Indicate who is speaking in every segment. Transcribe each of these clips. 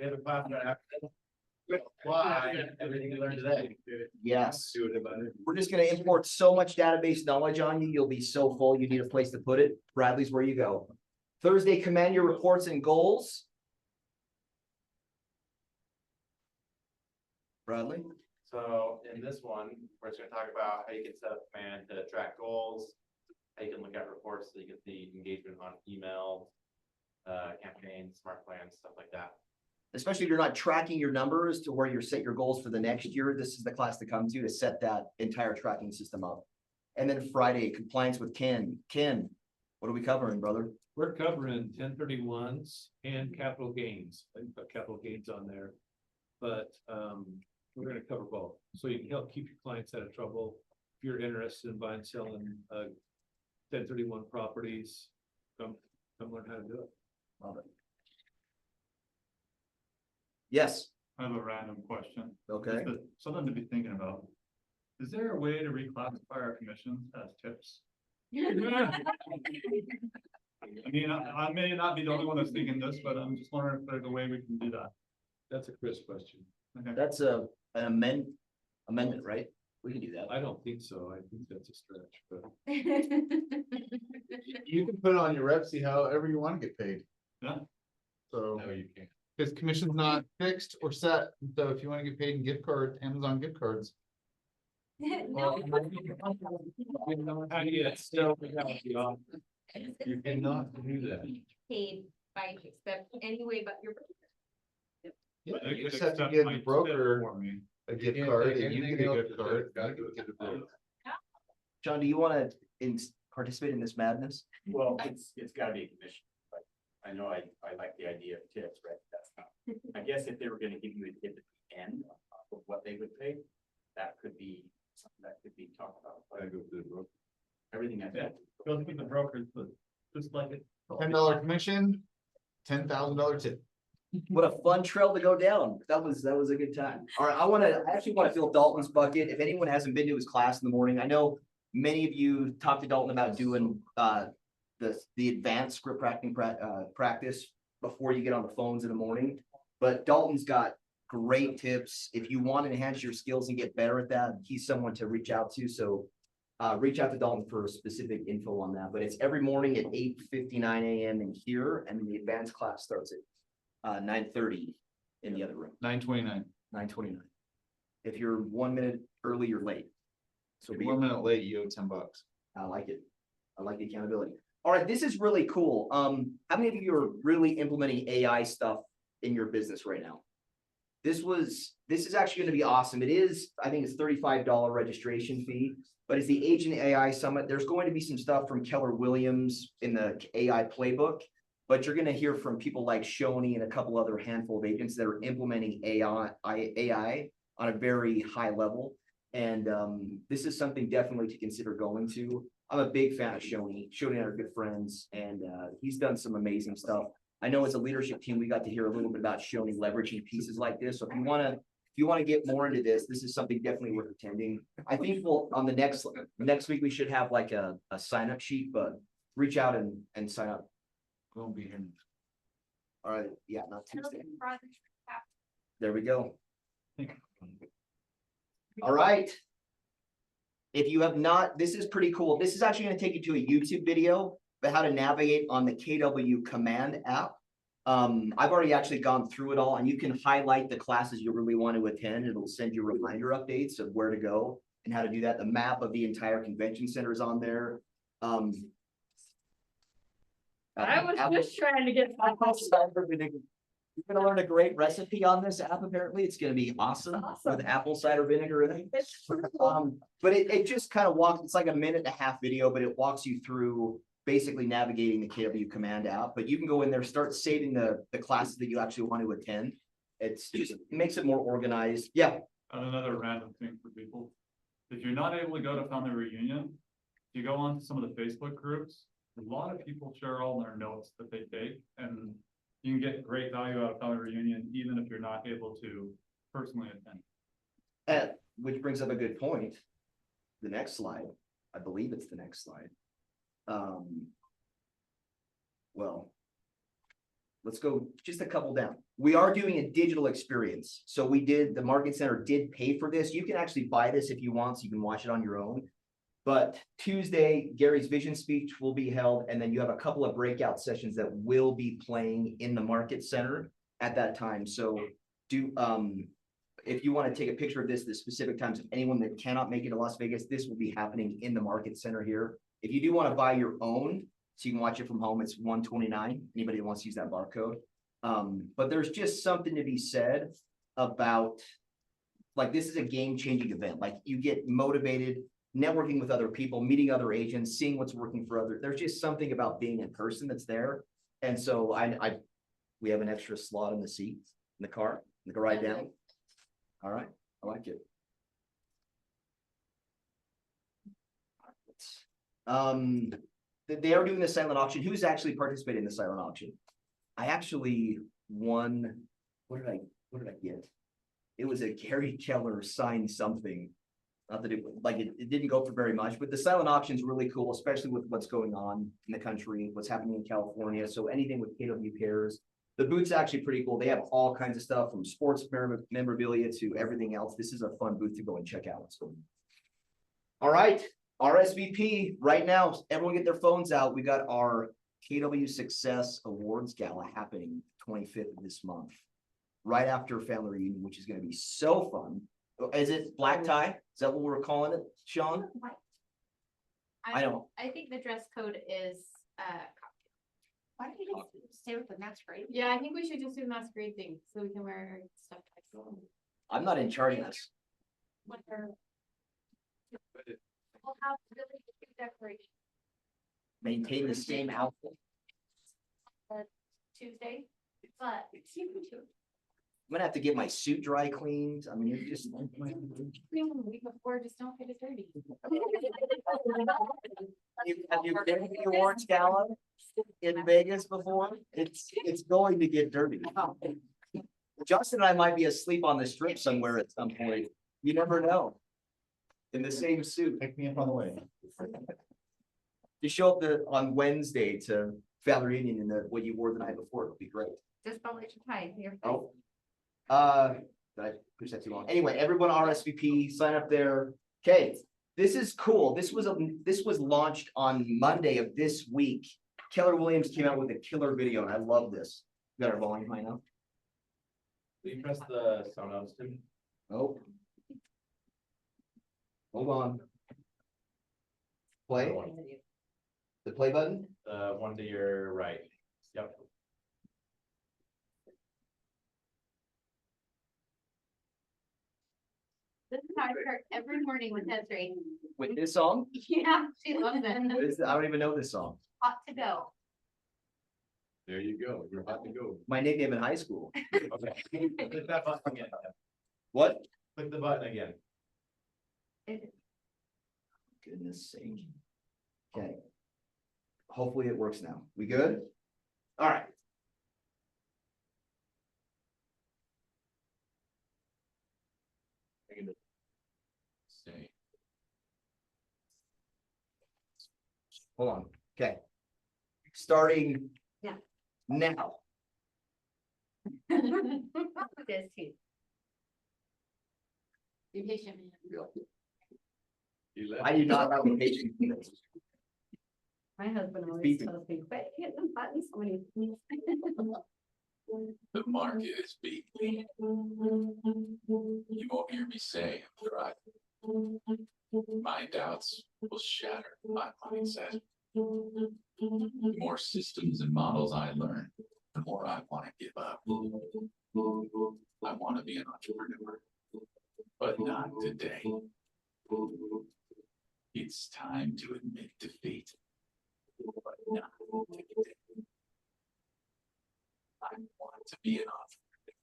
Speaker 1: We have a class right after this. Apply everything we learned today.
Speaker 2: Yes.
Speaker 1: Do it about it.
Speaker 2: We're just gonna import so much database knowledge on you, you'll be so full, you need a place to put it. Bradley's where you go. Thursday, command your reports and goals. Bradley?
Speaker 1: So in this one, we're just gonna talk about how you can set up command to track goals. How you can look at reports so you can see engagement on email, campaigns, smart plans, stuff like that.
Speaker 2: Especially if you're not tracking your numbers to where you're set your goals for the next year, this is the class to come to set that entire tracking system up. And then Friday, compliance with Ken. Ken, what are we covering, brother?
Speaker 3: We're covering 1031s and capital gains. I put capital gains on there. But we're gonna cover both. So you can help keep your clients out of trouble. If you're interested in buying, selling 1031 properties, come learn how to do it.
Speaker 2: Love it. Yes,
Speaker 4: I have a random question.
Speaker 2: okay.
Speaker 4: Just something to be thinking about. Is there a way to reclassify our commissions as tips? I mean, I may not be the only one that's thinking this, but I'm just wondering if there's a way we can do that.
Speaker 3: That's a Chris question.
Speaker 4: Okay.
Speaker 2: That's an amendment, right? We can do that.
Speaker 3: I don't think so. I think that's a stretch, but
Speaker 5: You can put it on your rep, see however you want to get paid.
Speaker 4: Yeah.
Speaker 5: So,
Speaker 3: no, you can't.
Speaker 5: because commission's not fixed or set, so if you want to get paid in gift cards, Amazon gift cards.
Speaker 6: No.
Speaker 3: You cannot do that.
Speaker 6: Paid by except anyway, but your.
Speaker 5: Yeah,
Speaker 4: But
Speaker 5: you
Speaker 4: it
Speaker 5: just have to
Speaker 4: accepts
Speaker 5: give
Speaker 4: my
Speaker 5: the
Speaker 4: tip
Speaker 5: broker
Speaker 4: for me.
Speaker 5: a gift
Speaker 3: Can't
Speaker 5: card
Speaker 3: take
Speaker 5: and you
Speaker 3: anything
Speaker 5: get a
Speaker 3: else
Speaker 5: gift
Speaker 3: to
Speaker 5: card.
Speaker 3: Gotta go to the broker.
Speaker 2: John, do you want to participate in this madness?
Speaker 7: Well, it's gotta be a commission, but I know I like the idea of tips, right? That's not, I guess if they were gonna give you a tip at the end of what they would pay, that could be something that could be talked about.
Speaker 3: I go to the broker.
Speaker 7: Everything I said.
Speaker 4: Go to the brokers, but just like it.
Speaker 5: $10 commission, $10,000 tip.
Speaker 2: What a fun trail to go down. That was a good time. All right, I actually want to fill Dalton's bucket. If anyone hasn't been to his class in the morning, I know many of you talked to Dalton about doing the advanced script practice before you get on the phones in the morning. But Dalton's got great tips. If you want to enhance your skills and get better at that, he's someone to reach out to. So reach out to Dalton for specific info on that. But it's every morning at 8:59 a.m. in here, and the advanced class starts at 9:30 in the other room,
Speaker 5: 9:29.
Speaker 2: 9:29. If you're 1 minute early, you're late. So be
Speaker 5: 1 minute late, you owe $10.
Speaker 2: I like it. I like the accountability. All right, this is really cool. How many of you are really implementing AI stuff in your business right now? This is actually going to be awesome. It is, I think it's $35 registration fee, but it's the Agent AI Summit. There's going to be some stuff from Keller Williams in the AI playbook, but you're going to hear from people like Shoney and a couple other handful of agents that are implementing AI on a very high level. And this is something definitely to consider going to. I'm a big fan of Shoney. Shoney and I are good friends, and he's done some amazing stuff. I know as a leadership team, we got to hear a little bit about Shoney leveraging pieces like this. So if you want to get more into this, this is something definitely worth attending. I think we'll on the next week we should have like a sign up sheet, but reach out and sign up.
Speaker 5: Won't be here.
Speaker 2: All right, yeah, not Tuesday. There we go. All right. If you have not, this is pretty cool. This is actually going to take you to a YouTube video about how to navigate on the KW Command app. I've already actually gone through it all, and you can highlight the classes you really want to attend. It'll send you reminder updates of where to go and how to do that. The map of the entire convention center is on there.
Speaker 6: I was just trying to get.
Speaker 2: You're gonna learn a great recipe on this app. Apparently, it's gonna be awesome with apple cider vinegar in it. But it just kind of walks. It's like a 1.5 minute video, but it walks you through basically navigating the KW Command app. But you can go in there, start saving the classes that you actually want to attend. It's just it makes it more organized. Yeah.
Speaker 4: Another random thing for people. If you're not able to go to family reunion, you go on to some of the Facebook groups. A lot of people share all their notes that they take, and you can get great value out of family reunion, even if you're not able to personally attend.
Speaker 2: Which brings up a good point. The next slide, I believe it's the next slide. Well, let's go just a couple down. We are doing a digital experience. So the Market Center did pay for this. You can actually buy this if you want, so you can watch it on your own. But Tuesday, Gary's vision speech will be held, and then you have a couple of breakout sessions that will be playing in the Market Center at that time. So if you want to take a picture of this, the specific times of anyone that cannot make it to Las Vegas, this will be happening in the Market Center here. If you do want to buy your own, so you can watch it from home, it's $129. Anybody that wants to use that barcode. But there's just something to be said about, like, this is a game-changing event. Like, you get motivated, networking with other people, meeting other agents, seeing what's working for others. There's just something about being in person that's there. And so we have an extra slot in the seat in the car, in the ride down. All right, I like it. They are doing the silent auction. Who's actually participating in the silent auction? I actually won. What did I get? It was a Gary Keller signed something. Not that it didn't go for very much, but the silent auction is really cool, especially with what's going on in the country, what's happening in California. So anything with KW Cares. The booth's actually pretty cool. They have all kinds of stuff from sports memorabilia to everything else. This is a fun booth to go and check out. So, all right, RSVP right now. Everyone get their phones out. We got our KW Success Awards Gala happening 25th of this month, right after Family Reunion, which is going to be so fun. Is it black tie? Is that what we're calling it, Sean? I don't.
Speaker 6: I think the dress code is,
Speaker 8: Why don't you just stay with the masquerade?
Speaker 6: yeah, I think we should just do the masquerade thing, so we can wear our stuff.
Speaker 2: I'm not in charge of this.
Speaker 8: We'll have really good decoration
Speaker 2: Maintain the same outfit.
Speaker 8: Tuesday, but it's you too.
Speaker 2: I'm gonna have to get my suit dry cleaned. I mean, you're just.
Speaker 6: The week before, just don't get it dirty.
Speaker 2: Have you been to the awards gala in Vegas before? It's going to get dirty. Justin and I might be asleep on the strip somewhere at some point. You never know. In the same suit.
Speaker 5: Pick me up on the way.
Speaker 2: You show up on Wednesday to Family Reunion in what you wore the night before, it'll be great.
Speaker 8: Just don't let your tie here.
Speaker 2: Oh. Did I push that too long? Anyway, everyone RSVP, sign up there. Okay, this is cool. This was launched on Monday of this week. Keller Williams came out with a killer video, and I love this. We got our volume high now.
Speaker 1: Will you press the Sonos to me?
Speaker 2: Oh. Hold on. Play, the play button.
Speaker 1: One to your right. Yep.
Speaker 6: This is how I start every morning with Desiree.
Speaker 2: With this song?
Speaker 6: Yeah, she loves it.
Speaker 2: I don't even know this song.
Speaker 6: Hot to go.
Speaker 1: There you go. You're about to go.
Speaker 2: My nickname in high school.
Speaker 1: Okay. Click that button again.
Speaker 2: What?
Speaker 1: Click the button again.
Speaker 2: Goodness sake. Okay. Hopefully it works now. We good? All right.
Speaker 1: Say.
Speaker 2: Hold on. Okay. Starting.
Speaker 6: Yeah.
Speaker 2: Now.
Speaker 6: This too. Be patient, man.
Speaker 1: You left.
Speaker 2: I do not have a patience for this.
Speaker 6: My husband always
Speaker 2: Beeping.
Speaker 6: tells me, quit hitting the buttons when you.
Speaker 9: The market is beating me. You won't hear me say I'm driving. My doubts will shatter my mindset. The more systems and models I learn, the more I want to give up. I want to be an entrepreneur, but not today. It's time to admit defeat, but not today. I want to be an entrepreneur.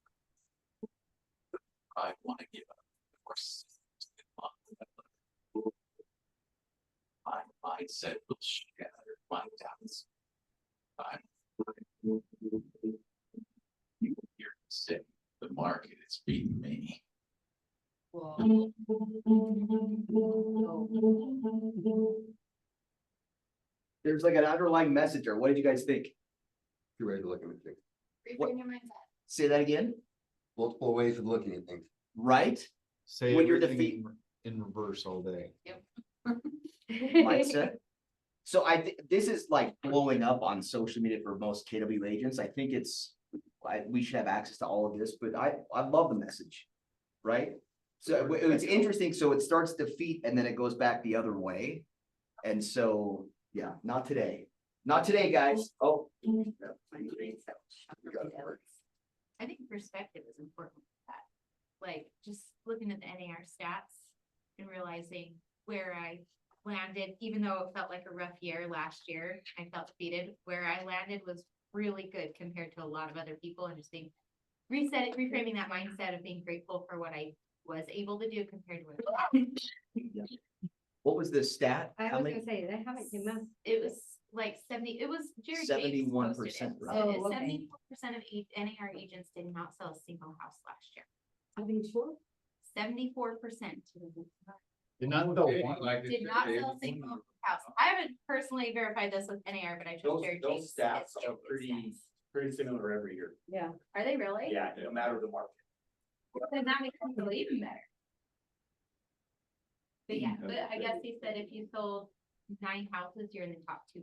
Speaker 9: I want to give up the more systems and models. My mindset will shatter my doubts. You will hear me say the market is beating me.
Speaker 2: There's like an underlying message, or what did you guys think?
Speaker 5: You ready to look at it?
Speaker 2: What?
Speaker 8: Reframe your mindset.
Speaker 2: Say that again,
Speaker 10: Multiple ways of looking at things.
Speaker 2: right?
Speaker 5: Say
Speaker 2: When you're
Speaker 5: everything in reverse all day.
Speaker 2: Mindset. So I think this is like blowing up on social media for most KW agents. I think we should have access to all of this, but I love the message, right? So it's interesting. So it starts defeat and then it goes back the other way. And so, yeah, not today. Not today, guys. Oh.
Speaker 8: I think perspective is important with that. Like, just looking at the NAR stats and realizing where I landed, even though it felt like a rough year last year, I felt defeated. Where I landed was really good compared to a lot of other people, and just being reframing that mindset of being grateful for what I was able to do compared to what.
Speaker 2: What was the stat?
Speaker 6: I
Speaker 2: How
Speaker 6: was
Speaker 2: many?
Speaker 6: gonna say, they haven't come up.
Speaker 8: It was like 70, it was Jerry James
Speaker 2: 71%,
Speaker 8: posted it.
Speaker 2: right?
Speaker 6: Oh, okay.
Speaker 8: 74% of NAR agents did not sell a single house last year.
Speaker 6: 74?
Speaker 8: 74%.
Speaker 5: Did not sell
Speaker 3: Okay,
Speaker 5: one.
Speaker 3: like
Speaker 8: Did not sell a single house. I haven't personally verified this with NAR, but I trust Jerry James.
Speaker 7: Those stats are pretty similar every year.
Speaker 6: Yeah.
Speaker 8: Are they really?
Speaker 7: Yeah, no matter the market.
Speaker 8: Then that makes me feel even better. But yeah, but I guess he said if you sold 9 houses, you're in the top 2%.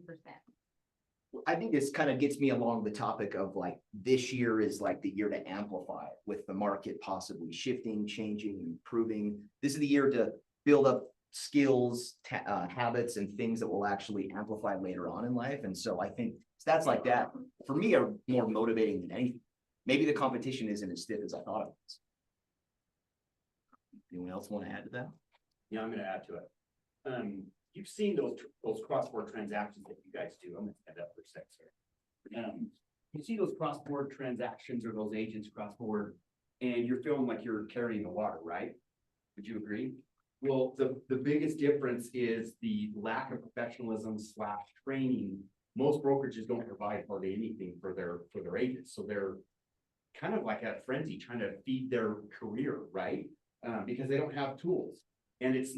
Speaker 2: I think this kind of gets me along the topic of like, this year is like the year to amplify with the market possibly shifting, changing, improving. This is the year to build up skills, habits and things that will actually amplify later on in life. And so I think stats like that, for me, are more motivating than anything. Maybe the competition isn't as stiff as I thought it was. Anyone else want to add to that?
Speaker 7: Yeah, I'm gonna add to it. You've seen those cross-border transactions that you guys do. I'm gonna stand up for a sec, sir. You see those cross-border transactions or those agents cross-border, and you're feeling like you're carrying the water, right? Would you agree? Well, the biggest difference is the lack of professionalism / training. Most brokerages don't provide hardly anything for their agents, so they're kind of like at a frenzy trying to feed their career, right? Because they don't have tools. And it's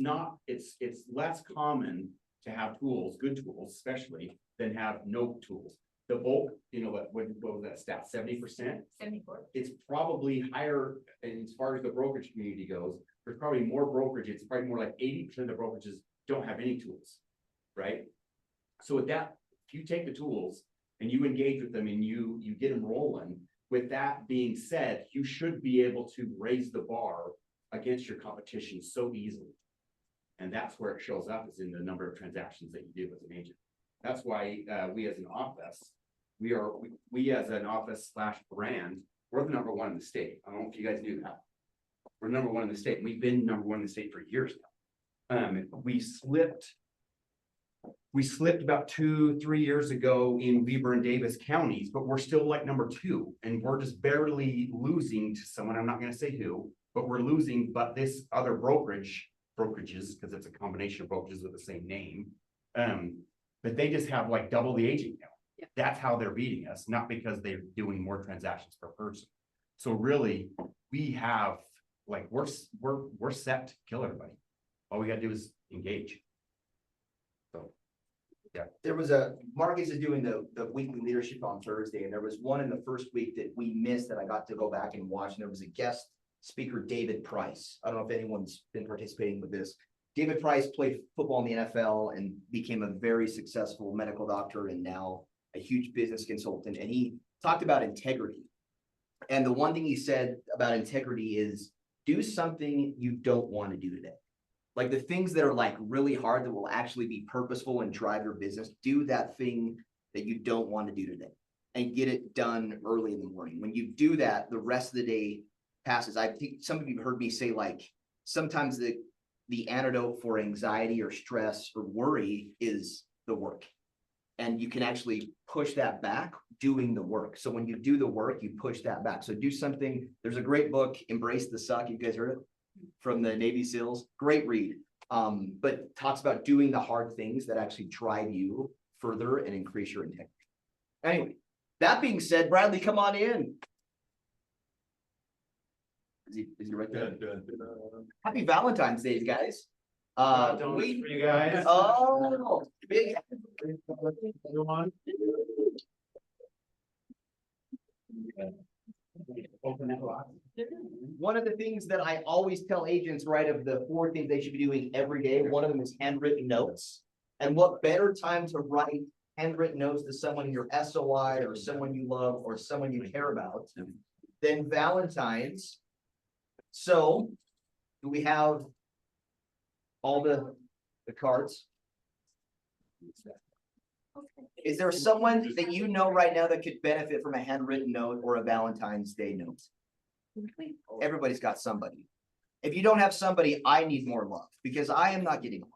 Speaker 7: less common to have tools, good tools especially, than have no tools. The bulk, what was that stat, 70%?
Speaker 8: 74.
Speaker 7: It's probably higher as far as the brokerage community goes. There's probably more brokerage. It's probably more like 80% of the brokerages don't have any tools, right? So with that, if you take the tools and you engage with them and you get them rolling, with that being said, you should be able to raise the bar against your competition so easily. And that's where it shows up, is in the number of transactions that you do as an agent. That's why we as an office, we as an office / brand, we're the number 1 in the state. I don't know if you guys knew that. We're number 1 in the state. And we've been number 1 in the state for years now. We slipped about 2-3 years ago in Weber and Davis counties, but we're still like number 2, and we're just barely losing to someone. I'm not going to say who, but we're losing. But this other brokerages, because it's a combination of brokerages with the same name, but they just have like double the agent count.
Speaker 6: Yeah.
Speaker 7: That's how they're beating us, not because they're doing more transactions per person. So really, we have like we're set to kill everybody. All we got to do is engage. So. Yeah,
Speaker 2: There was Marcus is doing the weekly leadership on Thursday, and there was one in the first week that we missed that I got to go back and watch, and there was a guest speaker, David Price. I don't know if anyone's been participating with this. David Price played football in the NFL and became a very successful medical doctor and now a huge business consultant. And he talked about integrity. And the one thing he said about integrity is do something you don't want to do today. Like the things that are like really hard that will actually be purposeful and drive your business, do that thing that you don't want to do today and get it done early in the morning. When you do that, the rest of the day passes. I think some of you have heard me say like sometimes the antidote for anxiety or stress or worry is the work. And you can actually push that back doing the work. So when you do the work, you push that back. So do something. There's a great book, Embrace the Suck. You guys heard it? From the Navy SEALs. Great read. But talks about doing the hard things that actually drive you further and increase your integrity. Anyway, that being said, Bradley, come on in. Is he right there? Happy Valentine's Day, guys.
Speaker 1: Waiting for you guys.
Speaker 2: Oh, big. One of the things that I always tell agents, right, of the 4 things they should be doing every day, one of them is handwritten notes. And what better time to write handwritten notes to someone in your SOI or someone you love or someone you care about than Valentine's. So, do we have all the cards? Is there someone that you know right now that could benefit from a handwritten note or a Valentine's Day note? Everybody's got somebody. If you don't have somebody, I need more love because I am not getting love.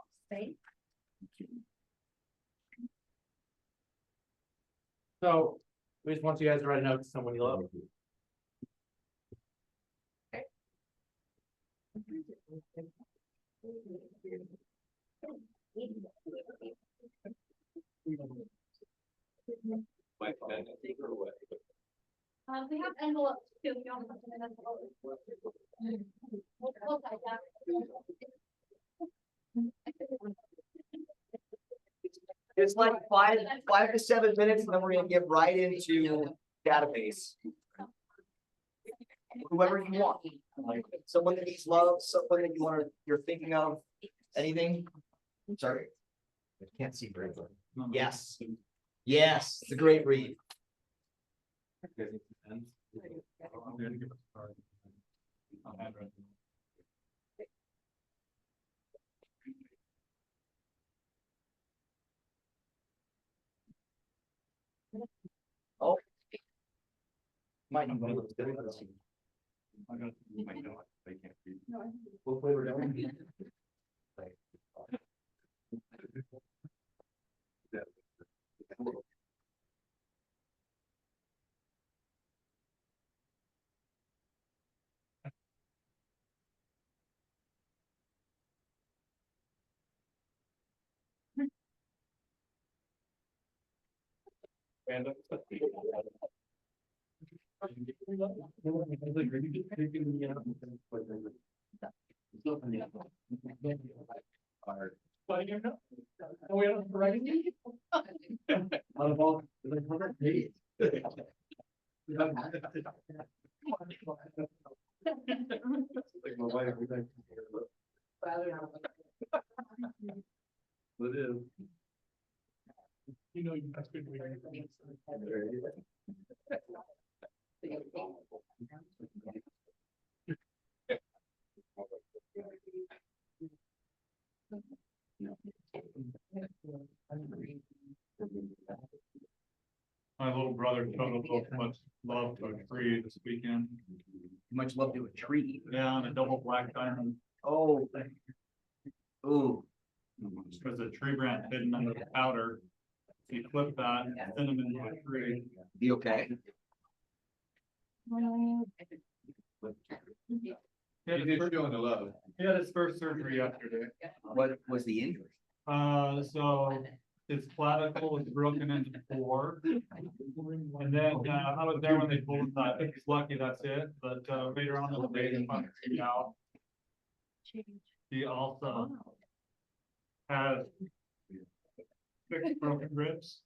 Speaker 1: So we just want you guys to write a note to someone you love.
Speaker 8: We have envelopes too. We don't have to have envelopes. We'll type that.
Speaker 2: It's like 5 to 7 minutes, and then we're gonna get right into database. Whoever you want, like someone that needs love, someone that you're thinking of, anything? Sorry. I can't see very well. Yes. Yes, it's a great read.
Speaker 4: I'm gonna give it a card. I'll have it.
Speaker 2: Oh. Might not be.
Speaker 4: I'm gonna, you might know it, they can't read.
Speaker 2: What flavor do we need?
Speaker 3: It is. You know, that's good.
Speaker 4: My little brother showed so much love to a tree this weekend.
Speaker 2: Much love to a tree.
Speaker 4: Yeah, and a double black diamond.
Speaker 2: Oh. Ooh.
Speaker 4: There's a tree branch hidden under the powder. You clip that and send them into a tree.
Speaker 2: Be okay.
Speaker 3: You did showing the love.
Speaker 4: He had his first surgery yesterday.
Speaker 2: What was the injury?
Speaker 4: So his clavicle was broken into 4. And then, I was there when they pulled that. He's lucky that's it, but, later on in the day, they found it out. He also has 6 broken ribs.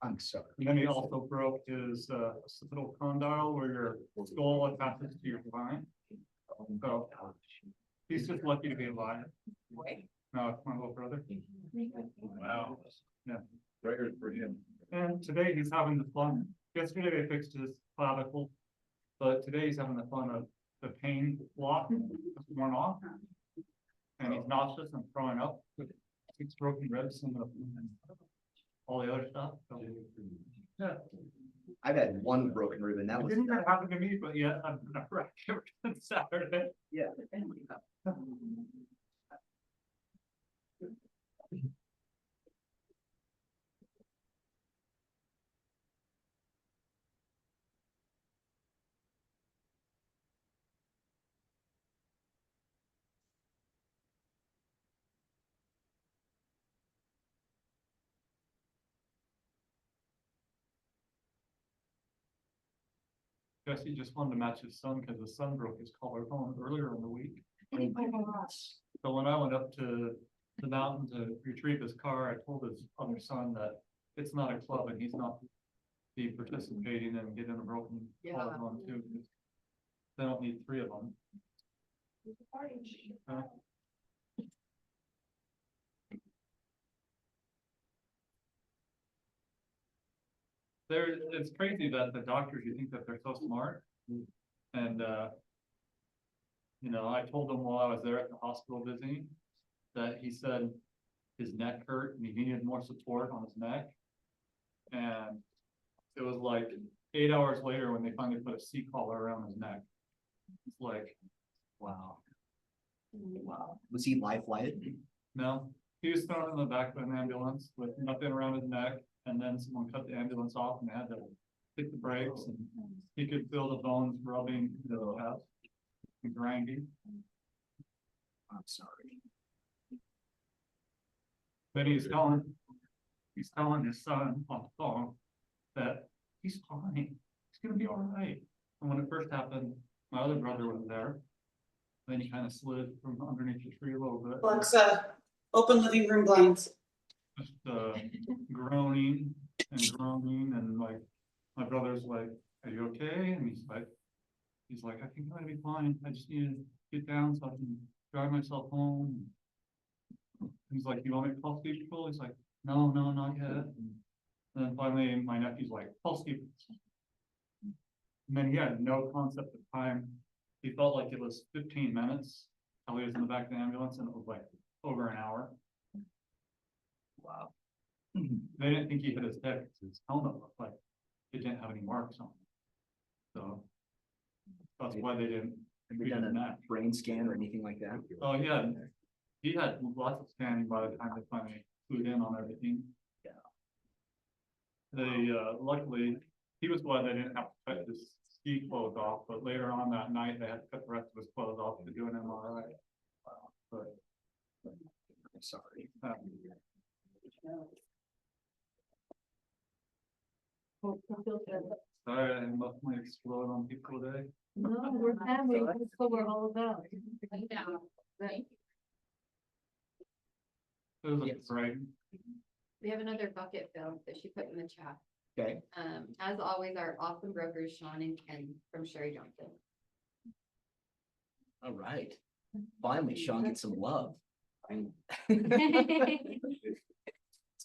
Speaker 2: I'm sorry.
Speaker 4: And then he also broke his, occipital condyle where your skull attaches to your spine. So he's just lucky to be alive. No, it's my little brother.
Speaker 3: Wow.
Speaker 4: Yeah.
Speaker 3: Record for him.
Speaker 4: And today he's having the fun. Yesterday they fixed his clavicle, but today he's having the fun of the pain block worn off. And he's nauseous and throwing up with 6 broken ribs and all the other stuff. So, yeah,
Speaker 2: I've had 1 broken rib and that
Speaker 4: it
Speaker 2: was.
Speaker 4: didn't happen to me, but yeah, I've never ever since Saturday.
Speaker 2: Yeah.
Speaker 4: Jesse just wanted to match his son because his son broke his collarbone earlier in the week. So when I went up to the mountain to retrieve his car, I told his other son that it's not a club and he's be participating and getting a broken
Speaker 6: Yeah.
Speaker 4: collarbone too. 'Cause they don't need three of them. It's crazy that the doctors, you think that they're so smart. And, you know, I told him while I was there at the hospital visiting, that he said his neck hurt and he needed more support on his neck. And it was like 8 hours later when they finally put a C-collar around his neck. It's like, wow.
Speaker 2: Wow. Was he life flighted?
Speaker 4: No, he was thrown in the back of an ambulance with nothing around his neck, and then someone cut the ambulance off and they had to hit the brakes, and he could feel the bones rubbing the chest and grinding.
Speaker 2: I'm sorry.
Speaker 4: But he's telling his son on the phone that he's fine, he's gonna be all right. And when it first happened, my other brother was there. Then he kind of slid from underneath the tree a little bit.
Speaker 11: Alexa, open living room blinds.
Speaker 4: Just groaning and like, my brother's like, are you okay? And he's like, I think I'm gonna be fine. I just need to get down so I can drive myself home. He's like, you want me to call Steve Patrol? He's like, no, not yet. And then finally, my nephew's like, call Steve. And then he had no concept of time. He felt like it was 15 minutes till he was in the back of the ambulance, and it was like over an hour.
Speaker 2: Wow.
Speaker 4: They didn't think he hit his head because his helmet looked like it didn't have any marks on it. So that's why they didn't.
Speaker 2: Have you done a brain scan or anything like that?
Speaker 4: Oh, yeah. He had lots of scanning by the time they finally flew in on everything.
Speaker 2: Yeah.
Speaker 4: They, luckily, he was glad they didn't have to cut his ski clothes off, but later on that night, they had to cut the rest of his clothes off to do an MRI. But,
Speaker 2: I'm sorry.
Speaker 4: Sorry, I emotionally explode on people today.
Speaker 6: No, we're family, that's what we're all about.
Speaker 8: Right.
Speaker 4: It was
Speaker 2: Yes.
Speaker 4: right.
Speaker 12: We have another bucket, Phil, that she put in the chat.
Speaker 2: Okay.
Speaker 12: As always, our awesome brokers, Sean and Ken from Sherry Johnson.
Speaker 2: All right. Finally, Sean gets some love. It's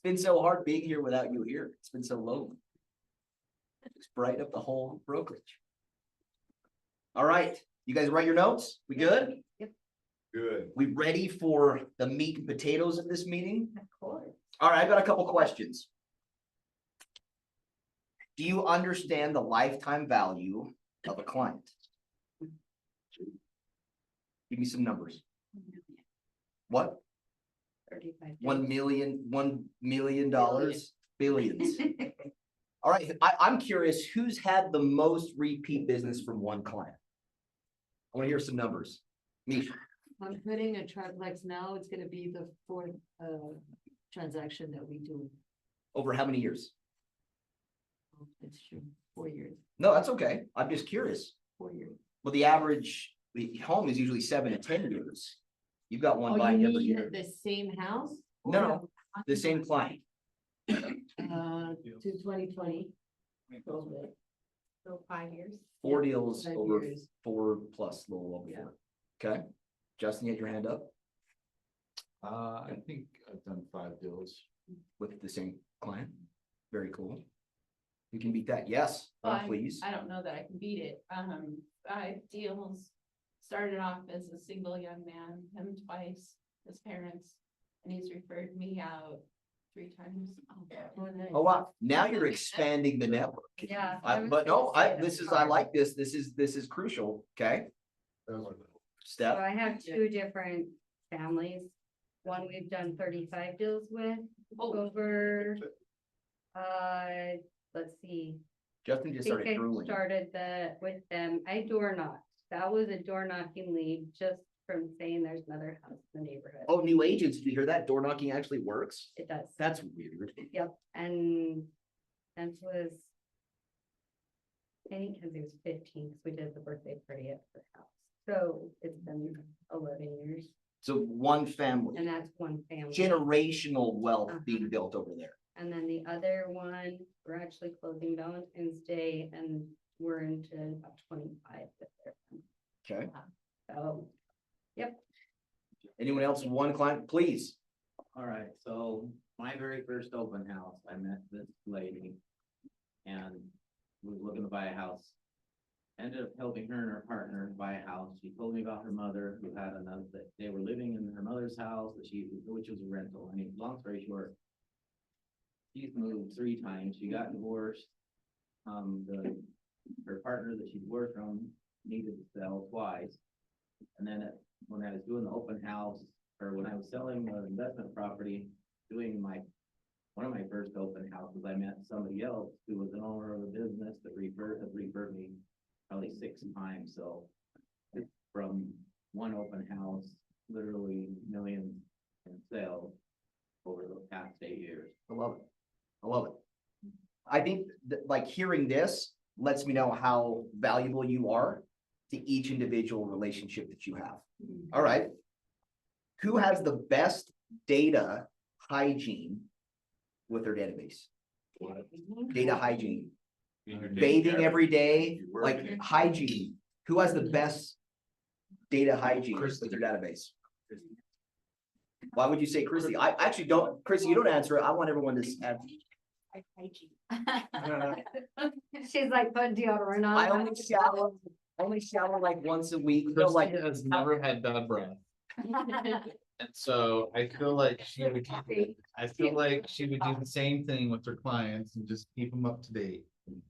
Speaker 2: been so hard being here without you here. It's been so lonely. It's brightened up the whole brokerage. All right, you guys write your notes? We good?
Speaker 12: Yep.
Speaker 10: Good.
Speaker 2: We ready for the meat and potatoes of this meeting?
Speaker 12: Of course.
Speaker 2: All right, I got a couple questions. Do you understand the lifetime value of a client? Give me some numbers. What?
Speaker 12: 35.
Speaker 2: $1 million, billions. All right, I'm curious, who's had the most repeat business from one client? I want to hear some numbers. Me,
Speaker 6: I'm putting a triplex now, it's gonna be the fourth, transaction that we do.
Speaker 2: over how many years?
Speaker 6: It's true, 4 years,
Speaker 2: No, that's okay. I'm just curious.
Speaker 6: 4 years.
Speaker 2: Well, the average, the home is usually 7 to 10 years. You've got one
Speaker 6: Oh,
Speaker 2: buying
Speaker 6: you
Speaker 2: every
Speaker 6: mean
Speaker 2: year.
Speaker 6: the same house?
Speaker 2: No, the same client.
Speaker 6: To 2020.
Speaker 8: So 5 years.
Speaker 2: 4 deals
Speaker 6: 5
Speaker 2: over
Speaker 6: years.
Speaker 2: 4 plus, a little over
Speaker 6: Yeah.
Speaker 2: 4. Okay, Justin, you had your hand up
Speaker 5: I think I've done 5 deals.
Speaker 2: with the same client. Very cool. You can beat that. Yes,
Speaker 13: Fine.
Speaker 2: please.
Speaker 13: I don't know that I can beat it. 5 deals, started off as a single young man, him twice, his parents, and he's referred me out 3 times.
Speaker 2: Oh, wow. Now you're expanding the network.
Speaker 12: Yeah.
Speaker 2: But no, I like this. This is crucial. Okay,
Speaker 10: Oh,
Speaker 12: So
Speaker 2: Steph.
Speaker 12: I have 2 different families. One we've done 35 deals with over, let's see.
Speaker 2: Justin
Speaker 12: I
Speaker 2: just
Speaker 12: think
Speaker 2: started
Speaker 12: I
Speaker 2: drooling.
Speaker 12: started with them. I door knocked. That was a door knocking lead just from saying there's another house in the neighborhood.
Speaker 2: Oh, new agents, did you hear that? Door knocking actually works?
Speaker 12: It does.
Speaker 2: That's weird.
Speaker 12: Yep, and that was. I think because it was 15, because we did the birthday party at her house. So it's been 11 years,
Speaker 2: So one family,
Speaker 12: and that's one family.
Speaker 2: generational wealth being built over there.
Speaker 12: And then the other one, we're actually closing Valentine's Day and we're into about 25 with their.
Speaker 2: Okay.
Speaker 12: So, yep.
Speaker 2: Anyone else? One client, please.
Speaker 14: All right, so my very first open house, I met this lady. And was looking to buy a house. Ended up helping her and her partner buy a house. She told me about her mother who had another, that they were living in her mother's house, which was a rental. I mean, long story short. She's moved 3 times. She got divorced. Her partner that she divorced from needed to sell twice. And then when I was doing the open house, or when I was selling the investment property, doing one of my first open houses, I met somebody else who was an owner of a business that has referred me probably 6 times, so. From one open house, literally millions in sales over the past 8 years.
Speaker 2: I love it. I love it. I think that like hearing this lets me know how valuable you are to each individual relationship that you have. All right. Who has the best data hygiene with their database? Data hygiene. Bathing every day, like hygiene. Who has the best data hygiene with their database? Why would you say Chrissy? I actually don't, Chrissy, you don't answer it. I want everyone to have.
Speaker 6: She's like putting deodorant on.
Speaker 2: I only shower like once a week. You know, like
Speaker 5: Christy has never had bad breath. And so I feel like she would, I feel like she would do the same thing with her clients and just keep them up to date.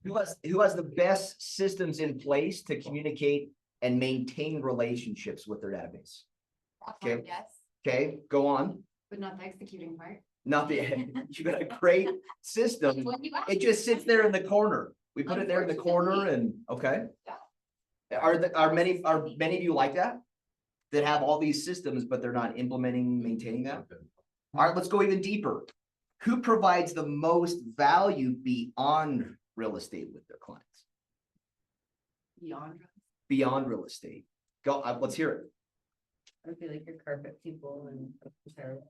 Speaker 2: who has the best systems in place to communicate and maintain relationships with their database? Okay.
Speaker 8: Yes,
Speaker 2: Okay, go on.
Speaker 8: but not the executing part.
Speaker 2: Not the, you got a great system. It just sits there in the corner. We put it there in the corner and, okay. Are many of you like that? That have all these systems, but they're not implementing, maintaining them? All right, let's go even deeper. Who provides the most value beyond real estate with their clients? Beyond real estate. Go, let's hear it.
Speaker 12: I would be like your carpet people and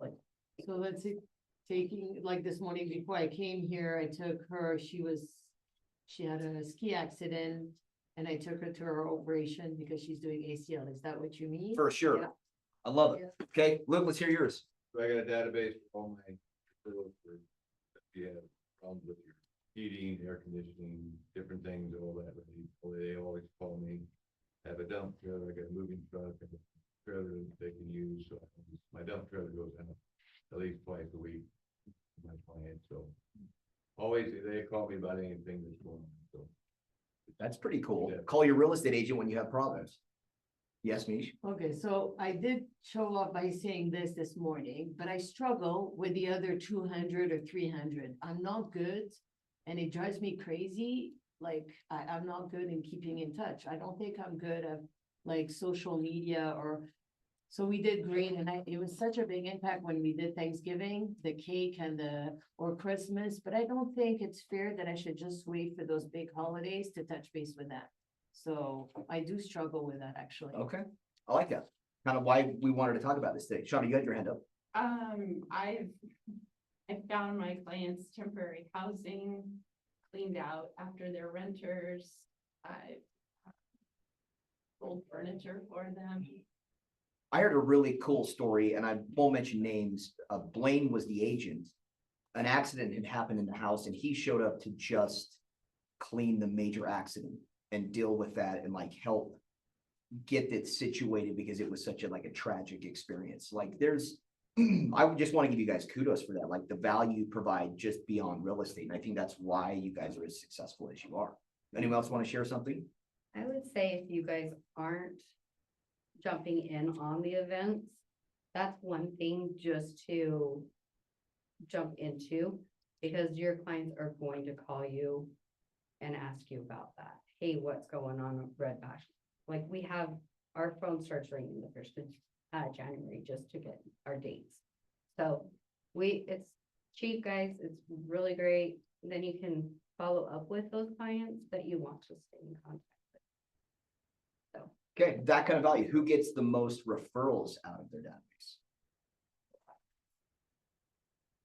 Speaker 12: like.
Speaker 6: So let's see, taking, like this morning before I came here, I took her, she had a ski accident. And I took her to her operation because she's doing ACL. Is that what you mean?
Speaker 2: For sure.
Speaker 6: Yeah.
Speaker 2: I love it. Okay, Luke, let's hear yours.
Speaker 15: So I got a database for all my referrals for, if you have problems with your heating, air conditioning, different things, all that. They always call me. I have a dump trailer, I got a moving truck, and a trailer that they can use, so my dump trailer goes out at least twice a week. My clients, so always they call me about anything that's going on, so.
Speaker 2: That's pretty cool.
Speaker 15: Yeah.
Speaker 2: Call your real estate agent when you have problems. Yes, Mish?
Speaker 6: Okay, so I did show up by saying this morning, but I struggle with the other 200 or 300. I'm not good and it drives me crazy. Like I'm not good in keeping in touch. I don't think I'm good at like social media so we did green and it was such a big impact when we did Thanksgiving, the cake or Christmas, but I don't think it's fair that I should just wait for those big holidays to touch base with them. So I do struggle with that actually.
Speaker 2: Okay, I like that. Kind of why we wanted to talk about this today. Shauna, you had your hand up.
Speaker 13: I found my clients temporary housing, cleaned out after their renters. I sold furniture for them.
Speaker 2: I heard a really cool story and I won't mention names. Blaine was the agent. An accident had happened in the house and he showed up to just clean the major accident and deal with that and like help get it situated because it was such a tragic experience. Like there's, I would just want to give you guys kudos for that. Like the value you provide just beyond real estate. And I think that's why you guys are as successful as you are. Anyone else want to share something?
Speaker 12: I would say if you guys aren't jumping in on the events, that's one thing just to jump into, because your clients are going to call you and ask you about that. Hey, what's going on with Red Bash? Like we have, our phone starts ringing the 1st of January just to get our dates. So it's cheap, guys. It's really great. Then you can follow up with those clients that you want to stay in contact with. So.
Speaker 2: Okay, that kind of value. Who gets the most referrals out of their database?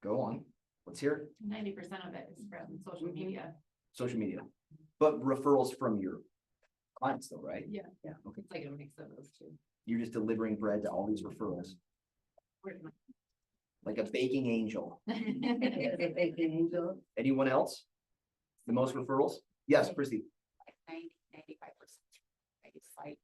Speaker 2: Go on. Let's hear it.
Speaker 13: 90% of it is from social media.
Speaker 2: Social media, but referrals from your clients though, right?
Speaker 13: Yeah.
Speaker 2: Yeah, okay.
Speaker 13: It's like a mix of those two.
Speaker 2: You're just delivering bread to all these referrals, like a baking angel. Anyone else? The most referrals? Yes, Christie.
Speaker 16: 95%. I just like,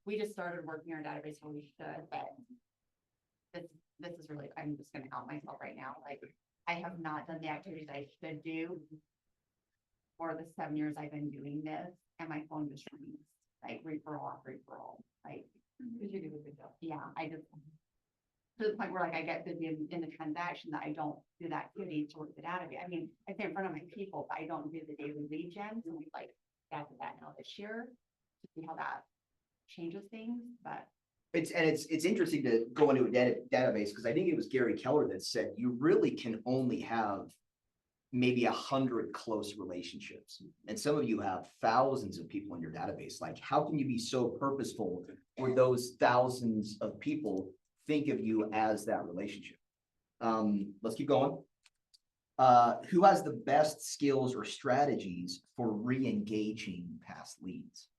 Speaker 16: we just started working our database when we should, but this is really, I'm just gonna out myself right now, like, I have not done the activities I should do for the 7 years I've been doing this, and my phone just rings, like referral after referral, like.
Speaker 13: Because you do a good job.
Speaker 16: Yeah, I just, to the point where like I get busy in the transaction that I don't do the activity to work the database. I mean, I stay in front of my people, but I don't do the daily lead gens, and we like gathered that now this year to see how that changes things, but.
Speaker 2: It's interesting to go into a database, because I think it was Gary Keller that said you really can only have maybe 100 close relationships. And some of you have thousands of people in your database. Like, how can you be so purposeful where those thousands of people think of you as that relationship? Let's keep going. Who has the best skills or strategies for re-engaging past leads?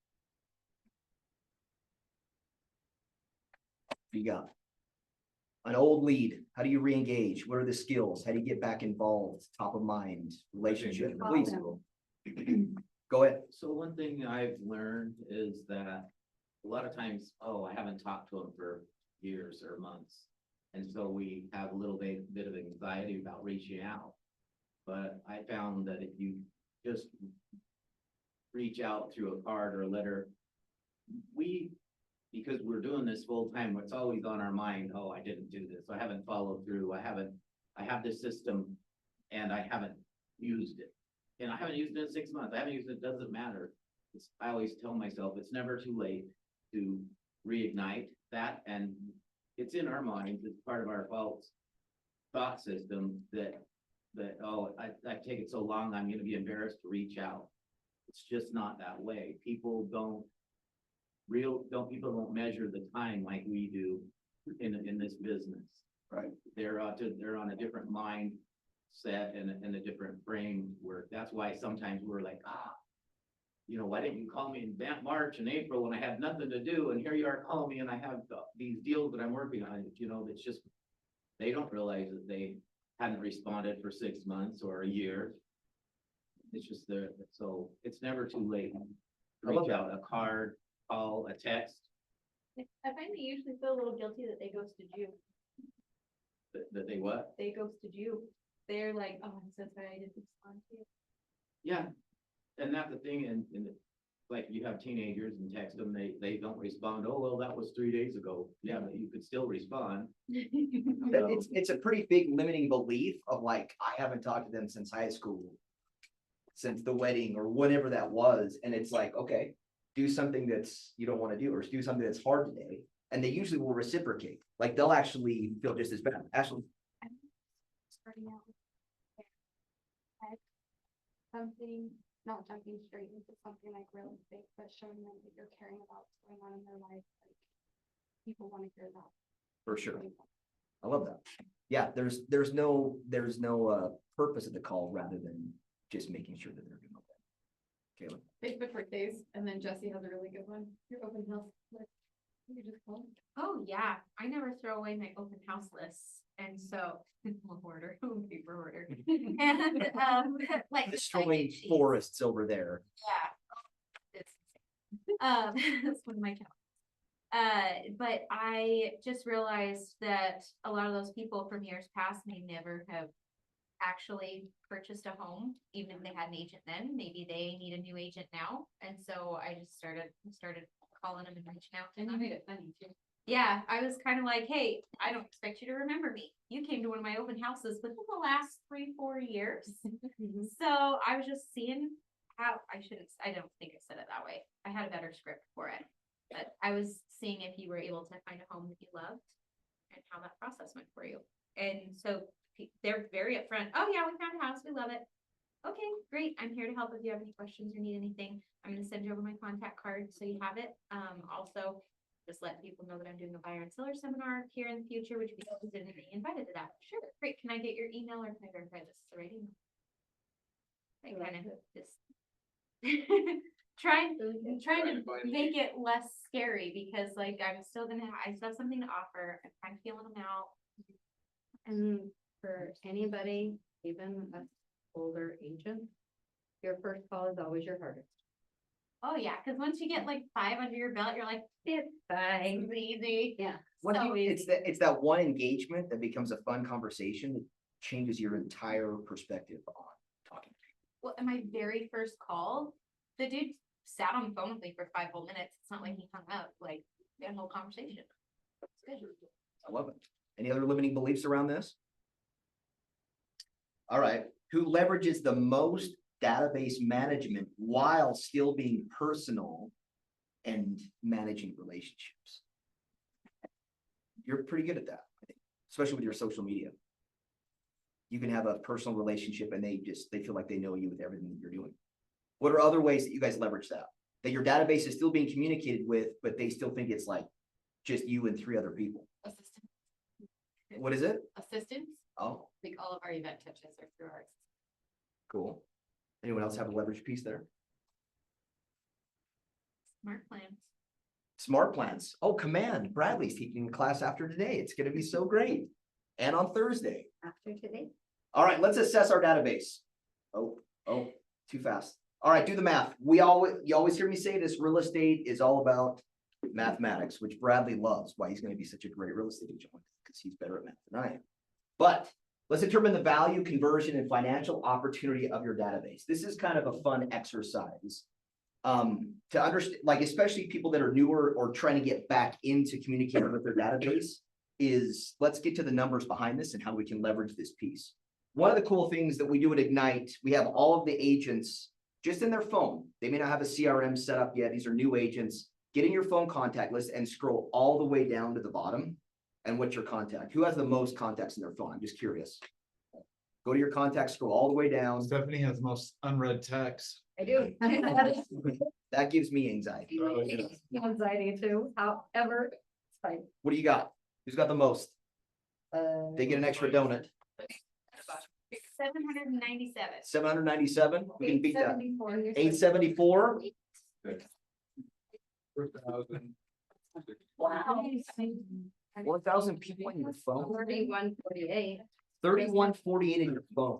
Speaker 2: You got an old lead. How do you re-engage? What are the skills? How do you get back involved? Top of mind, relationship, please. Go ahead.
Speaker 14: So one thing I've learned is that a lot of times, oh, I haven't talked to them for years or months. And so we have a little bit of anxiety about reaching out. But I found that if you just reach out through a card or a letter, because we're doing this full time, it's always on our mind, oh, I didn't do this, I haven't followed through, I have this system and I haven't used it. And I haven't used it in 6 months, I haven't used it, doesn't matter. I always tell myself, it's never too late to reignite that, and it's in our minds, it's part of our false thought system that oh, I take it so long, I'm gonna be embarrassed to reach out. It's just not that way. People don't measure the time like we do in this business.
Speaker 2: Right.
Speaker 14: They're on a different mindset and a different framework. That's why sometimes we're like, why didn't you call me in March and April when I had nothing to do? And here you are calling me and I have these deals that I'm working on. It's just, they don't realize that they hadn't responded for 6 months or a year. It's just there. So it's never too late to reach out, a card, call, a text.
Speaker 8: I find they usually feel a little guilty that they ghosted you.
Speaker 14: That they what?
Speaker 8: They ghosted you. They're like, oh, I'm so sorry I didn't respond to you.
Speaker 14: Yeah, and that's the thing, and like you have teenagers and text them, they don't respond. Oh, well, that was 3 days ago. Yeah, but you could still respond.
Speaker 2: It's a pretty big limiting belief of like, I haven't talked to them since high school, since the wedding or whatever that was. And it's like, okay, do something that's you don't want to do, or do something that's hard today. And they usually will reciprocate. Like they'll actually feel just as bad. Ashley.
Speaker 8: Starting out with something, not jumping straight into something like real estate, but showing them that you're caring about what's going on in their life. Like people want to hear that.
Speaker 2: For sure. I love that. Yeah, there's no purpose of the call rather than just making sure that they're doing okay. Caleb.
Speaker 13: Facebook birthdays, and then Jesse has a really good one. Your open house list. You just call them.
Speaker 8: Oh, yeah, I never throw away my open house lists, and so, hoarder, paper hoarder. And, like.
Speaker 2: Destroying forests over there.
Speaker 8: Yeah. That's one of my counts. But I just realized that a lot of those people from years past may never have actually purchased a home, even if they had an agent then. Maybe they need a new agent now, and so I just started calling them and reaching out to them.
Speaker 13: And you made it funny too.
Speaker 8: Yeah, I was kind of like, hey, I don't expect you to remember me. You came to one of my open houses within the last 3-4 years. So I was just seeing how I don't think I said it that way. I had a better script for it. But I was seeing if you were able to find a home that you loved and how that process went for you. And so they're very upfront. Oh yeah, we found a house. We love it. Okay, great. I'm here to help if you have any questions or need anything. I'm going to send you over my contact card so you have it. Also, just let people know that I'm doing a buyer and seller seminar here in the future, would you be interested in being invited to that? Sure, great, can I get your email or can I verify this is the right email? I kind of just trying to make it less scary, because like I'm still gonna, I still have something to offer, I'm kind of feeling them out.
Speaker 12: And for anybody, even an older agent, your first call is always your hardest.
Speaker 8: Oh, yeah, because once you get like 5 under your belt, you're like, it's fine, it's easy.
Speaker 12: Yeah.
Speaker 2: Once
Speaker 8: So
Speaker 2: you,
Speaker 8: easy.
Speaker 2: it's that one engagement that becomes a fun conversation that changes your entire perspective on talking.
Speaker 8: Well, in my very first call, the dude sat on the phone with me for 5 whole minutes. It's not like he hung up, like, we had a whole conversation. It's good.
Speaker 2: I love it. Any other limiting beliefs around this? All right, who leverages the most database management while still being personal and managing relationships? You're pretty good at that, I think, especially with your social media. You can have a personal relationship and they feel like they know you with everything that you're doing. What are other ways that you guys leverage that? That your database is still being communicated with, but they still think it's like just you and 3 other people.
Speaker 16: Assistant.
Speaker 2: What is it?
Speaker 16: Assistants,
Speaker 2: Oh,
Speaker 16: like all of our event touches are through our.
Speaker 2: cool. Anyone else have a leverage piece there?
Speaker 8: Smart plans.
Speaker 2: Smart plans. Oh, Command. Bradley's teaching a class after today. It's gonna be so great. And on Thursday.
Speaker 12: After today,
Speaker 2: All right, let's assess our database. Oh, too fast. All right, do the math. You always hear me say this, real estate is all about mathematics, which Bradley loves, why he's gonna be such a great real estate agent, because he's better at math than I am. But let's determine the value, conversion, and financial opportunity of your database. This is kind of a fun exercise. To understand, like, especially people that are newer or trying to get back into communicating with their database, is let's get to the numbers behind this and how we can leverage this piece. One of the cool things that we do at Ignite, we have all of the agents just in their phone. They may not have a CRM set up yet. These are new agents. Get in your phone contact list and scroll all the way down to the bottom. And what's your contact? Who has the most contacts in their phone? I'm just curious. Go to your contacts, scroll all the way down.
Speaker 5: Stephanie has the most unread text.
Speaker 12: I do.
Speaker 2: That gives me anxiety.
Speaker 12: Anxiety too, however, it's fine.
Speaker 2: What do you got? Who's got the most? They get an extra donut.
Speaker 8: 797.
Speaker 2: 797. We can beat that.
Speaker 12: 874.
Speaker 2: 874.
Speaker 12: Wow.
Speaker 2: 4,000 people in your phone.
Speaker 12: 3148.
Speaker 2: 3148 in your phone.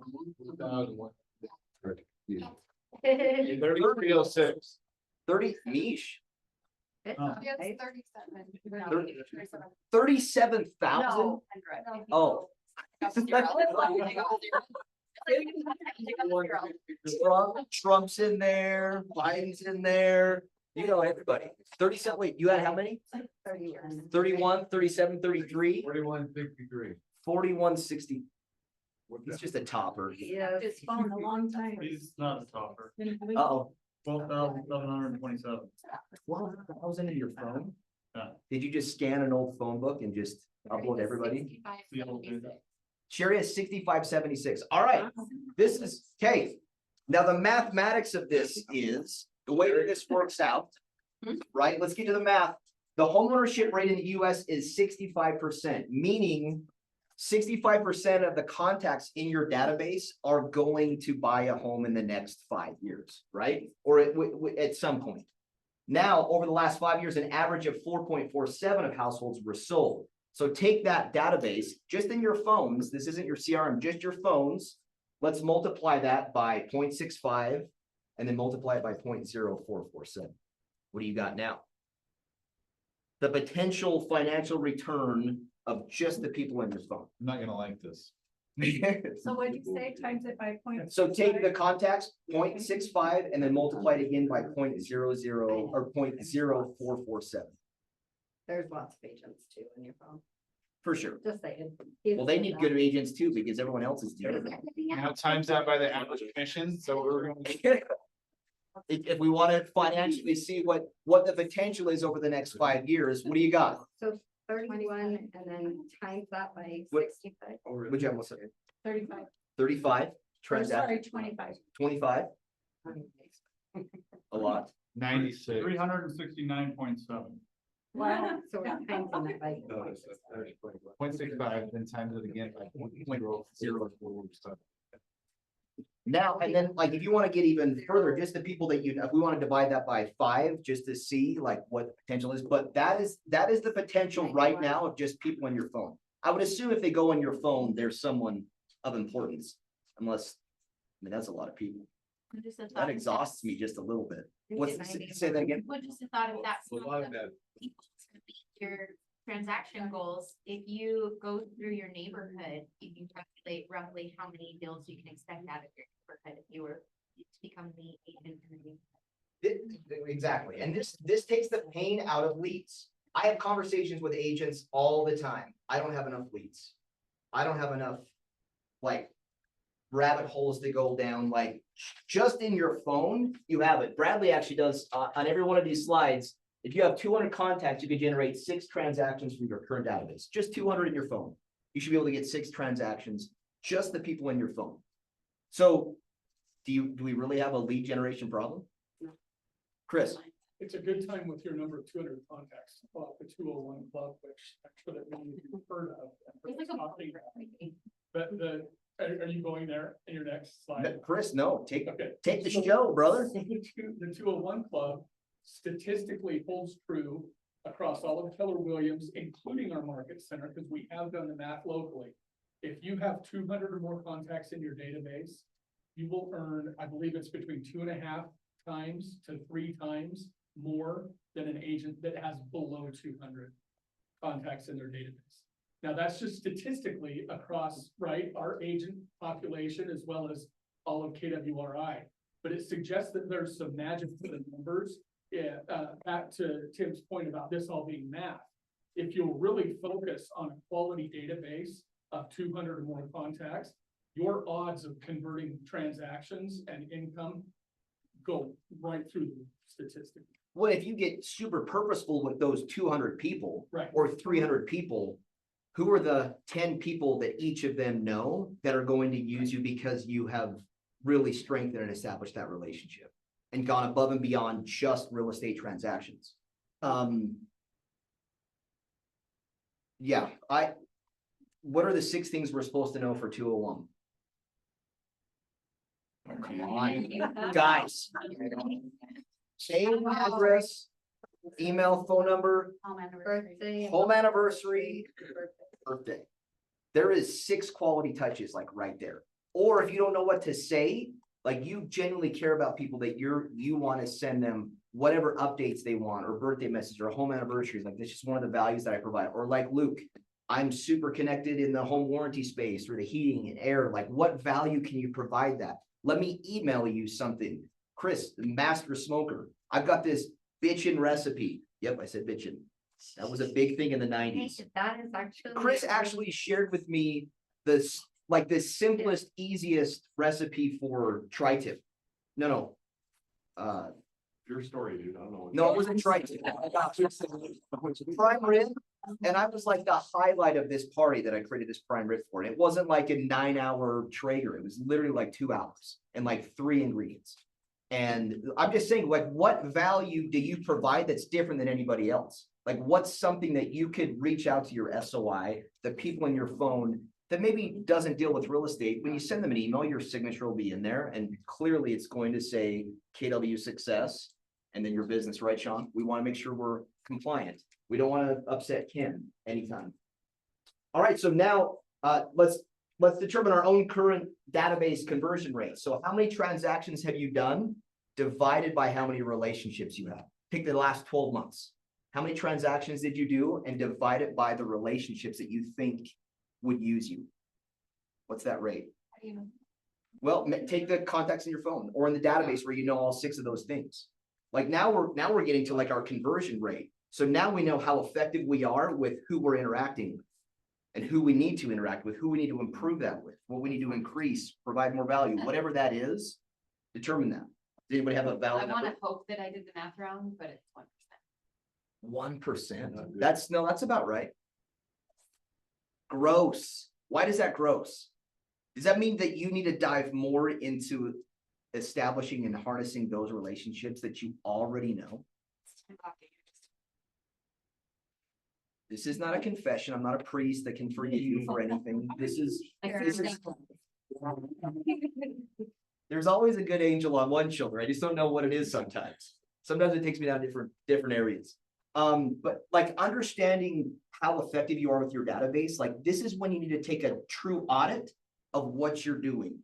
Speaker 5: 3306.
Speaker 2: 30 niche.
Speaker 16: Yeah, it's 37.
Speaker 2: 37,000.
Speaker 16: No,
Speaker 2: Oh. Trump's in there, Biden's in there, you know, everybody. 37, wait, you had how many? 31, 37, 33,
Speaker 15: 4163.
Speaker 2: 4160. He's just a topper.
Speaker 12: Yeah.
Speaker 6: It's phone a long time.
Speaker 4: He's not a topper.
Speaker 2: Uh-oh.
Speaker 4: 12,727.
Speaker 2: 12,000 in your phone?
Speaker 4: Yeah.
Speaker 2: Did you just scan an old phone book and just upload everybody?
Speaker 16: 6576.
Speaker 2: Sherry has 6576. All right, this is, okay. Now the mathematics of this is, the way that this works out, right? Let's get to the math. The homeownership rate in the US is 65%, meaning 65% of the contacts in your database are going to buy a home in the next 5 years, right? Or at some point. Now, over the last 5 years, an average of 4.47 of households were sold. So take that database just in your phones. This isn't your CRM, just your phones. Let's multiply that by 0.65 and then multiply it by 0.0447. What do you got now? The potential financial return of just the people in your phone.
Speaker 5: I'm not gonna like this.
Speaker 6: So what'd you say, times it by point?
Speaker 2: So take the contacts, 0.65, and then multiply it again by 0.00 or 0.0447.
Speaker 12: There's lots of agents too in your phone,
Speaker 2: For sure.
Speaker 12: just saying.
Speaker 2: Well, they need good agents too, because everyone else is doing it.
Speaker 5: Now times that by the average commission, so we're gonna.
Speaker 2: If we want to financially see what the potential is over the next 5 years, what do you got?
Speaker 12: So 31 and then times that by
Speaker 2: What-
Speaker 12: 65.
Speaker 2: Which one was it?
Speaker 6: 35.
Speaker 2: 35
Speaker 6: Or
Speaker 2: transactions,
Speaker 6: sorry, 25.
Speaker 2: 25, a lot.
Speaker 5: 96.
Speaker 4: 369.7.
Speaker 12: Wow. So we're times on that by.
Speaker 5: 0.65, then times it again by 0.004.
Speaker 2: Now, and then like, if you want to get even further, just the people that if we want to divide that by 5, just to see like what the potential is, but that is the potential right now of just people on your phone. I would assume if they go on your phone, there's someone of importance, unless, I mean, that's a lot of people.
Speaker 8: Just a thought
Speaker 2: That
Speaker 8: if
Speaker 2: exhausts
Speaker 8: that's-
Speaker 2: me just a little bit.
Speaker 8: if
Speaker 2: What's,
Speaker 8: I-
Speaker 2: say that again?
Speaker 8: Well, just a thought if that's
Speaker 15: A
Speaker 8: some
Speaker 15: lot
Speaker 8: of
Speaker 15: of
Speaker 8: the
Speaker 15: that,
Speaker 8: people's gonna be your transaction goals, if you go through your neighborhood, if you calculate roughly how many deals you can expect out of your neighborhood if you were to become the agent in the neighborhood.
Speaker 2: Exactly, and this takes the pain out of leads. I have conversations with agents all the time. I don't have enough leads. I don't have enough, like, rabbit holes to go down, like, just in your phone, you have it. Bradley actually does, on every one of these slides, if you have 200 contacts, you can generate 6 transactions from your current database, just 200 in your phone. You should be able to get 6 transactions, just the people in your phone. So, do we really have a lead generation problem? Chris?
Speaker 17: It's a good time with your number of 200 contacts, the 201 club, which I'm sure that many of you have heard of.
Speaker 8: It's like a-
Speaker 17: But are you going there in your next slide?
Speaker 2: Chris, no, take
Speaker 17: Okay.
Speaker 2: the show, brother.
Speaker 17: So the 201 club statistically holds true across all of Keller Williams, including our market center, because we have done the math locally. If you have 200 or more contacts in your database, you will earn, I believe it's between 2.5 times to 3 times more than an agent that has below 200 contacts in their database. Now, that's just statistically across, right, our agent population as well as all of KWRI. But it suggests that there's some magic to the numbers. Yeah, back to Tim's point about this all being math. If you'll really focus on a quality database of 200 or more contacts, your odds of converting transactions and income go right through the statistic.
Speaker 2: Well, if you get super purposeful with those 200 people
Speaker 17: Right.
Speaker 2: or 300 people, who are the 10 people that each of them know that are going to use you because you have really strengthened and established that relationship and gone above and beyond just real estate transactions? Yeah, what are the 6 things we're supposed to know for 201? Oh, come on, guys. Name, address, email, phone number,
Speaker 12: Birthday.
Speaker 2: home anniversary, birthday. There is 6 quality touches like right there. Or if you don't know what to say, like you genuinely care about people that you want to send them whatever updates they want or birthday messages or home anniversaries. Like this is one of the values that I provide. Or like Luke, I'm super connected in the home warranty space or the heating and air. Like what value can you provide that? Let me email you something. Chris, the master smoker. I've got this bitchin' recipe. Yep, I said bitchin'. That was a big thing in the 90s.
Speaker 12: That is actually.
Speaker 2: Chris actually shared with me this, like the simplest, easiest recipe for tri-tip. No.
Speaker 15: your story, dude, I don't know.
Speaker 2: No, it wasn't tri-tip. Prime rib. And I was like the highlight of this party that I created this prime rib for. And it wasn't like a 9-hour Traeger. It was literally like 2 hours and like 3 ingredients. And I'm just saying, like, what value do you provide that's different than anybody else? Like, what's something that you could reach out to your SOI, the people in your phone that maybe doesn't deal with real estate? When you send them an email, your signature will be in there, and clearly it's going to say KW Success and then your business, right, Sean? We want to make sure we're compliant. We don't want to upset Ken anytime. All right, so now let's determine our own current database conversion rate. So how many transactions have you done divided by how many relationships you have? Pick the last 12 months. How many transactions did you do and divide it by the relationships that you think would use you? What's that rate? Well, take the contacts in your phone or in the database where you know all 6 of those things. Like now we're getting to like our conversion rate. So now we know how effective we are with who we're interacting with and who we need to interact with, who we need to improve that with, what we need to increase, provide more value, whatever that is, determine that. Does anybody have a
Speaker 16: I
Speaker 2: valid
Speaker 16: wanna
Speaker 2: number?
Speaker 16: hope that I did the math wrong, but it's 1%.
Speaker 2: 1%. That's about right. Gross. Why does that gross? Does that mean that you need to dive more into establishing and harnessing those relationships that you already know? This is not a confession. I'm not a priest that can forgive you for anything. This is, there's always a good angel on one shoulder. I just don't know what it is sometimes. Sometimes it takes me down different areas. But like understanding how effective you are with your database, like this is when you need to take a true audit of what you're doing.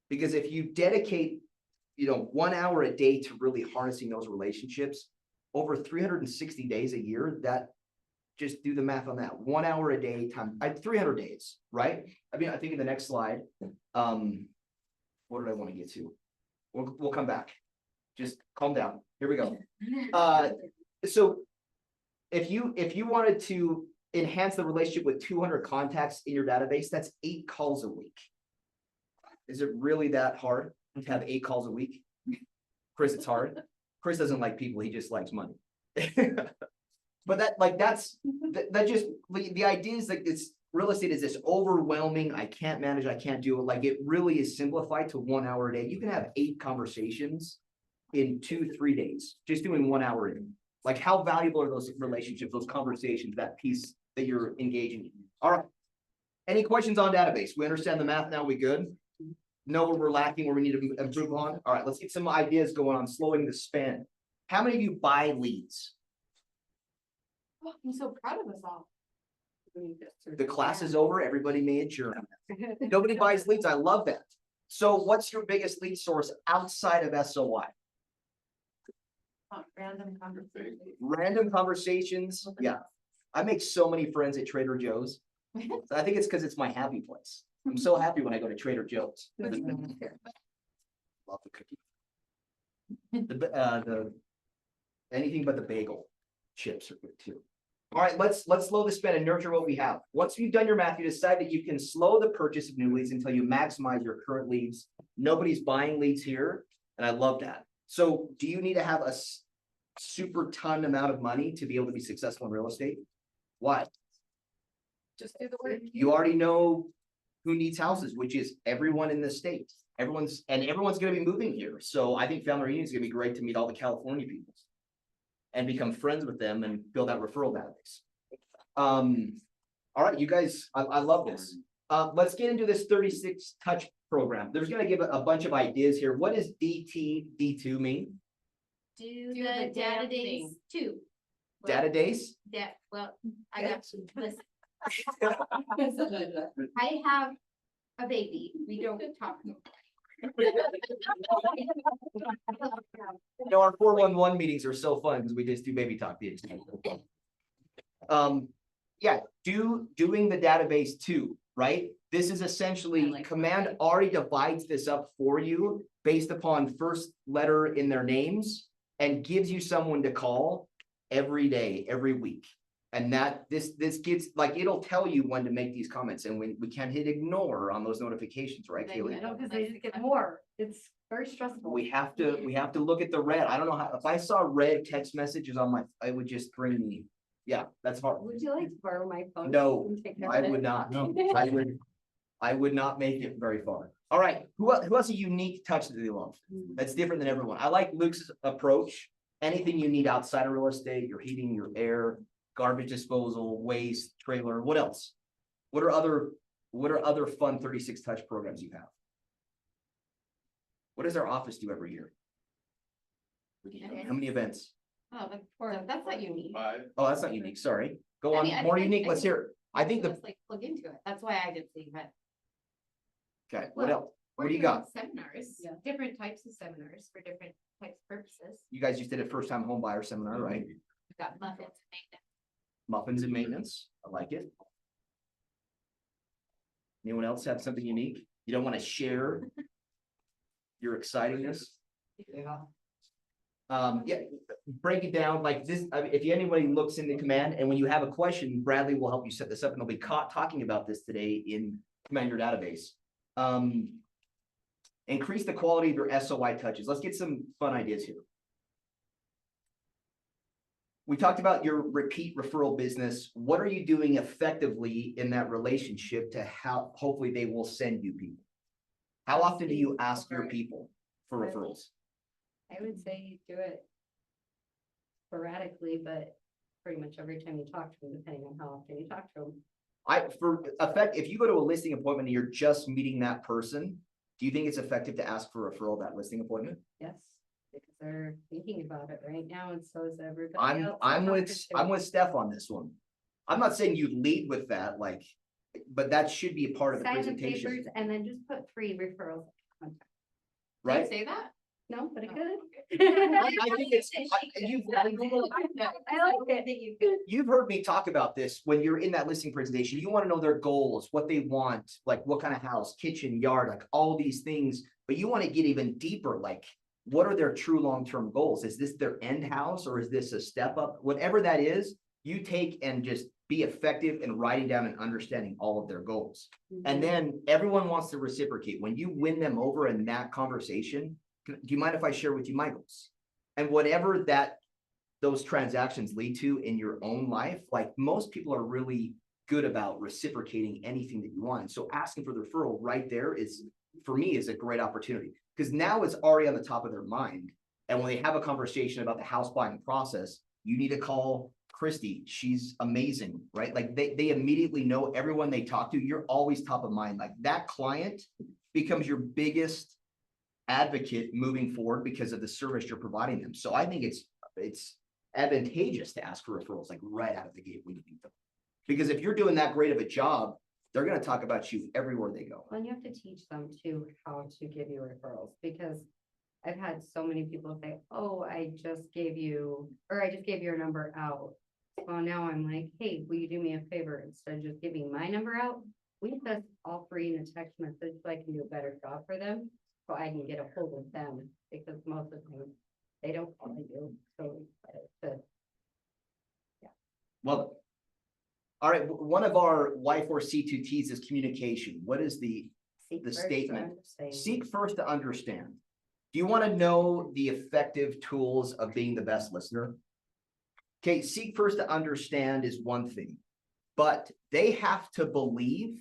Speaker 2: Because if you dedicate, 1 hour a day to really harnessing those relationships over 360 days a year, that just do the math on that. 1 hour a day time, 300 days, right? I mean, I think in the next slide, what did I want to get to? We'll come back. Just calm down. Here we go. So if you wanted to enhance the relationship with 200 contacts in your database, that's 8 calls a week. Is it really that hard to have 8 calls a week? Chris, it's hard. Chris doesn't like people, he just likes money. But that just, the idea is like this real estate is this overwhelming, I can't manage, I can't do it. Like it really is simplified to 1 hour a day. You can have 8 conversations in 2-3 days, just doing 1 hour a day. Like how valuable are those relationships, those conversations, that piece that you're engaging in? All right. Any questions on database? We understand the math now, we good? Know where we're lacking, where we need to improve on? All right, let's get some ideas going on slowing the spend. How many of you buy leads?
Speaker 16: Oh, I'm so proud of us all.
Speaker 2: The class is over, everybody may adjourn. Nobody buys leads, I love that. So what's your biggest lead source outside of SOI?
Speaker 16: Random conversations.
Speaker 2: Random conversations, yeah. I make so many friends at Trader Joe's. I think it's because it's my happy place. I'm so happy when I go to Trader Joe's. Love the cookie. The anything but the bagel chips are good too. All right, let's slow the spend and nurture what we have. Once you've done your math, you decide that you can slow the purchase of new leads until you maximize your current leads. Nobody's buying leads here, and I love that. So do you need to have a super ton amount of money to be able to be successful in real estate? Why?
Speaker 16: Just do the work.
Speaker 2: You already know who needs houses, which is everyone in the state. Everyone's gonna be moving here. So I think family reunion is gonna be great to meet all the California people and become friends with them and build that referral database. All right, you guys, I love this. Let's get into this 36 touch program. There's gonna give a bunch of ideas here. What does D2 mean?
Speaker 8: Do the data days too.
Speaker 2: Data days?
Speaker 8: Well, I got, listen. I have a baby, we don't talk.
Speaker 2: Our 411 meetings are so fun because we just do baby talk. Yeah, doing the database too, right? This is essentially Command already divides this up for you based upon first letter in their names and gives you someone to call every day, every week. And that this gets like, it'll tell you when to make these comments and when we can't hit ignore on those notifications, right, Kaylee?
Speaker 16: Because they just get more. It's very stressful.
Speaker 2: We have to look at the red. I don't know how, if I saw red text messages on my, it would just bring me, yeah, that's hard.
Speaker 12: Would you like to borrow my phone?
Speaker 2: No,
Speaker 12: and take care
Speaker 2: I
Speaker 12: of it?
Speaker 2: would not. I would not make it very far. All right, who has a unique touch that they love? That's different than everyone. I like Luke's approach. Anything you need outside of real estate, your heating, your air, garbage disposal, waste, trailer, what else? What are other fun 36 touch programs you have? What does our office do every year? How many events?
Speaker 16: Oh, that's not unique.
Speaker 2: Oh, that's not unique, sorry. Go
Speaker 16: I
Speaker 2: on,
Speaker 16: mean,
Speaker 2: more
Speaker 16: I
Speaker 2: unique, let's
Speaker 16: think-
Speaker 2: hear it. I think
Speaker 16: Just like plug into it. That's why I did the event.
Speaker 2: okay, what
Speaker 8: Well,
Speaker 2: else?
Speaker 8: We're
Speaker 2: What do you
Speaker 8: doing
Speaker 2: got?
Speaker 8: Seminars, different types of seminars for different types of purposes.
Speaker 2: You guys just did a first time home buyer seminar, right?
Speaker 8: We've got muffins and maintenance.
Speaker 2: Muffins and maintenance, I like it. Anyone else have something unique? You don't want to share your excitingness? Yeah, break it down like this. I mean, if anybody looks into Command and when you have a question, Bradley will help you set this up and they'll be caught talking about this today in Command Your Database. Increase the quality of your SOI touches. Let's get some fun ideas here. We talked about your repeat referral business. What are you doing effectively in that relationship to how hopefully they will send you people? How often do you ask your people for referrals?
Speaker 12: I would say you do it sporadically, but pretty much every time you talk to them, depending on how often you talk to them.
Speaker 2: For effect, if you go to a listing appointment and you're just meeting that person, do you think it's effective to ask for a referral of that listing appointment?
Speaker 12: Yes, because they're thinking about it right now, and so is everybody
Speaker 2: I'm,
Speaker 12: else.
Speaker 2: I'm
Speaker 12: I'm
Speaker 2: with,
Speaker 12: talking
Speaker 2: I'm
Speaker 12: to.
Speaker 2: with Steph on this one. I'm not saying you lead with that, like, but that should be a part of the
Speaker 12: Sign the
Speaker 2: presentation,
Speaker 12: papers and then just put 3 referrals.
Speaker 2: right?
Speaker 13: Say that?
Speaker 12: No, but it could.
Speaker 2: I think it's, you've,
Speaker 12: I like it that you could.
Speaker 2: you've heard me talk about this when you're in that listing presentation. You want to know their goals, what they want, like what kind of house, kitchen, yard, like all these things. But you want to get even deeper, like what are their true long-term goals? Is this their end house or is this a step up? Whatever that is, you take and just be effective in writing down and understanding all of their goals. And then everyone wants to reciprocate. When you win them over in that conversation, do you mind if I share with you my goals? And whatever those transactions lead to in your own life, like most people are really good about reciprocating anything that you want. So asking for the referral right there is, for me, is a great opportunity because now it's already on the top of their mind. And when they have a conversation about the house buying process, you need to call Christy. She's amazing, right? Like they immediately know everyone they talk to. You're always top of mind. Like that client becomes your biggest advocate moving forward because of the service you're providing them. So I think it's advantageous to ask for referrals like right out of the gate when you meet them. Because if you're doing that great of a job, they're going to talk about you everywhere they go.
Speaker 12: Well, and you have to teach them too how to give you referrals, because I've had so many people say, oh, I just gave you your number out. Well, now I'm like, hey, will you do me a favor? Instead of just giving my number out, we put all 3 in a text message so I can do a better job for them. So I can get a hold of them, because most of the time they don't call you. So
Speaker 2: Well, all right. One of our Y4 C2Ts is communication. What is the statement? Seek first to understand. Do you want to know the effective tools of being the best listener? Okay, seek first to understand is one thing, but they have to believe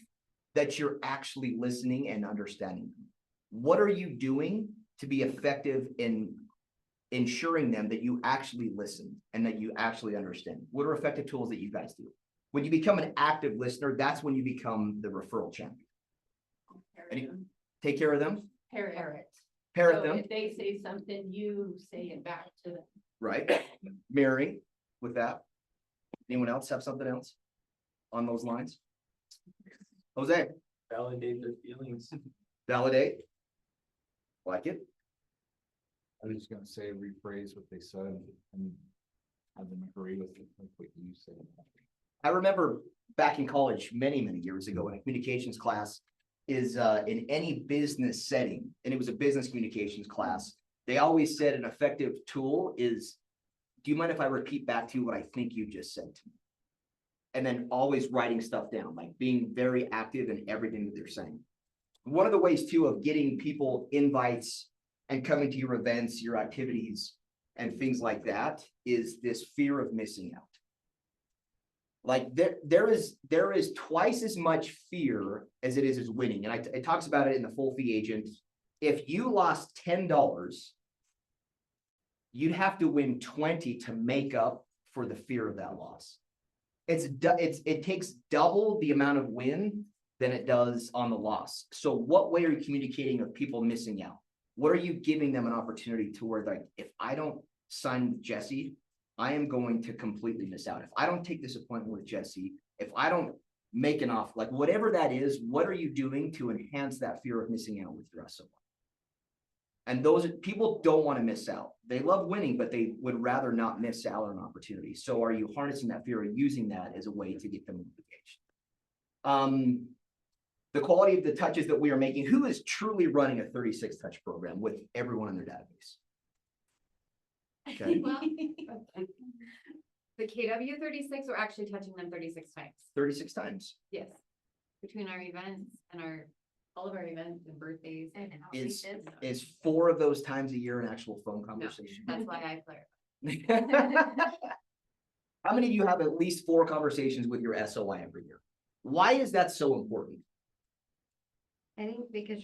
Speaker 2: that you're actually listening and understanding them. What are you doing to be effective in ensuring them that you actually listen and that you actually understand? What are effective tools that you guys do? When you become an active listener, that's when you become the referral champion. Take care of them.
Speaker 13: Parrot.
Speaker 2: Parrot
Speaker 13: So
Speaker 2: them.
Speaker 13: if they say something, you say it back to them.
Speaker 2: Right. Mary, with that. Anyone else have something else on those lines? Jose,
Speaker 14: Validate their feelings.
Speaker 2: validate. Like it.
Speaker 15: I was just gonna say, rephrase what they said and have them agree with it, like what you said.
Speaker 2: I remember back in college many, many years ago in a communications class is in any business setting, and it was a business communications class. They always said an effective tool is, do you mind if I repeat back to you what I think you just said to me? And then always writing stuff down, like being very active in everything that they're saying. One of the ways too of getting people invites and coming to your events, your activities, and things like that is this fear of missing out. Like there is twice as much fear as it is winning. And it talks about it in the Full Fee Agent. If you lost $10, you'd have to win 20 to make up for the fear of that loss. It takes double the amount of win than it does on the loss. So what way are you communicating with people missing out? What are you giving them an opportunity to where, like, if I don't sign with Jesse, I am going to completely miss out. If I don't take this appointment with Jesse, if I don't make an offer, like whatever that is, what are you doing to enhance that fear of missing out with your SOI? And those people don't want to miss out. They love winning, but they would rather not miss out on an opportunity. So are you harnessing that fear and using that as a way to get them engaged? The quality of the touches that we are making, who is truly running a 36 touch program with everyone in their database? Okay.
Speaker 16: Well, the KW 36, we're actually touching them 36 times.
Speaker 2: 36 times.
Speaker 16: Yes. Between our events and all of our events and birthdays and outreaches.
Speaker 2: Is 4 of those times a year an actual phone conversation?
Speaker 16: That's why I clarify.
Speaker 2: How many of you have at least 4 conversations with your SOI every year? Why is that so important?
Speaker 12: I think because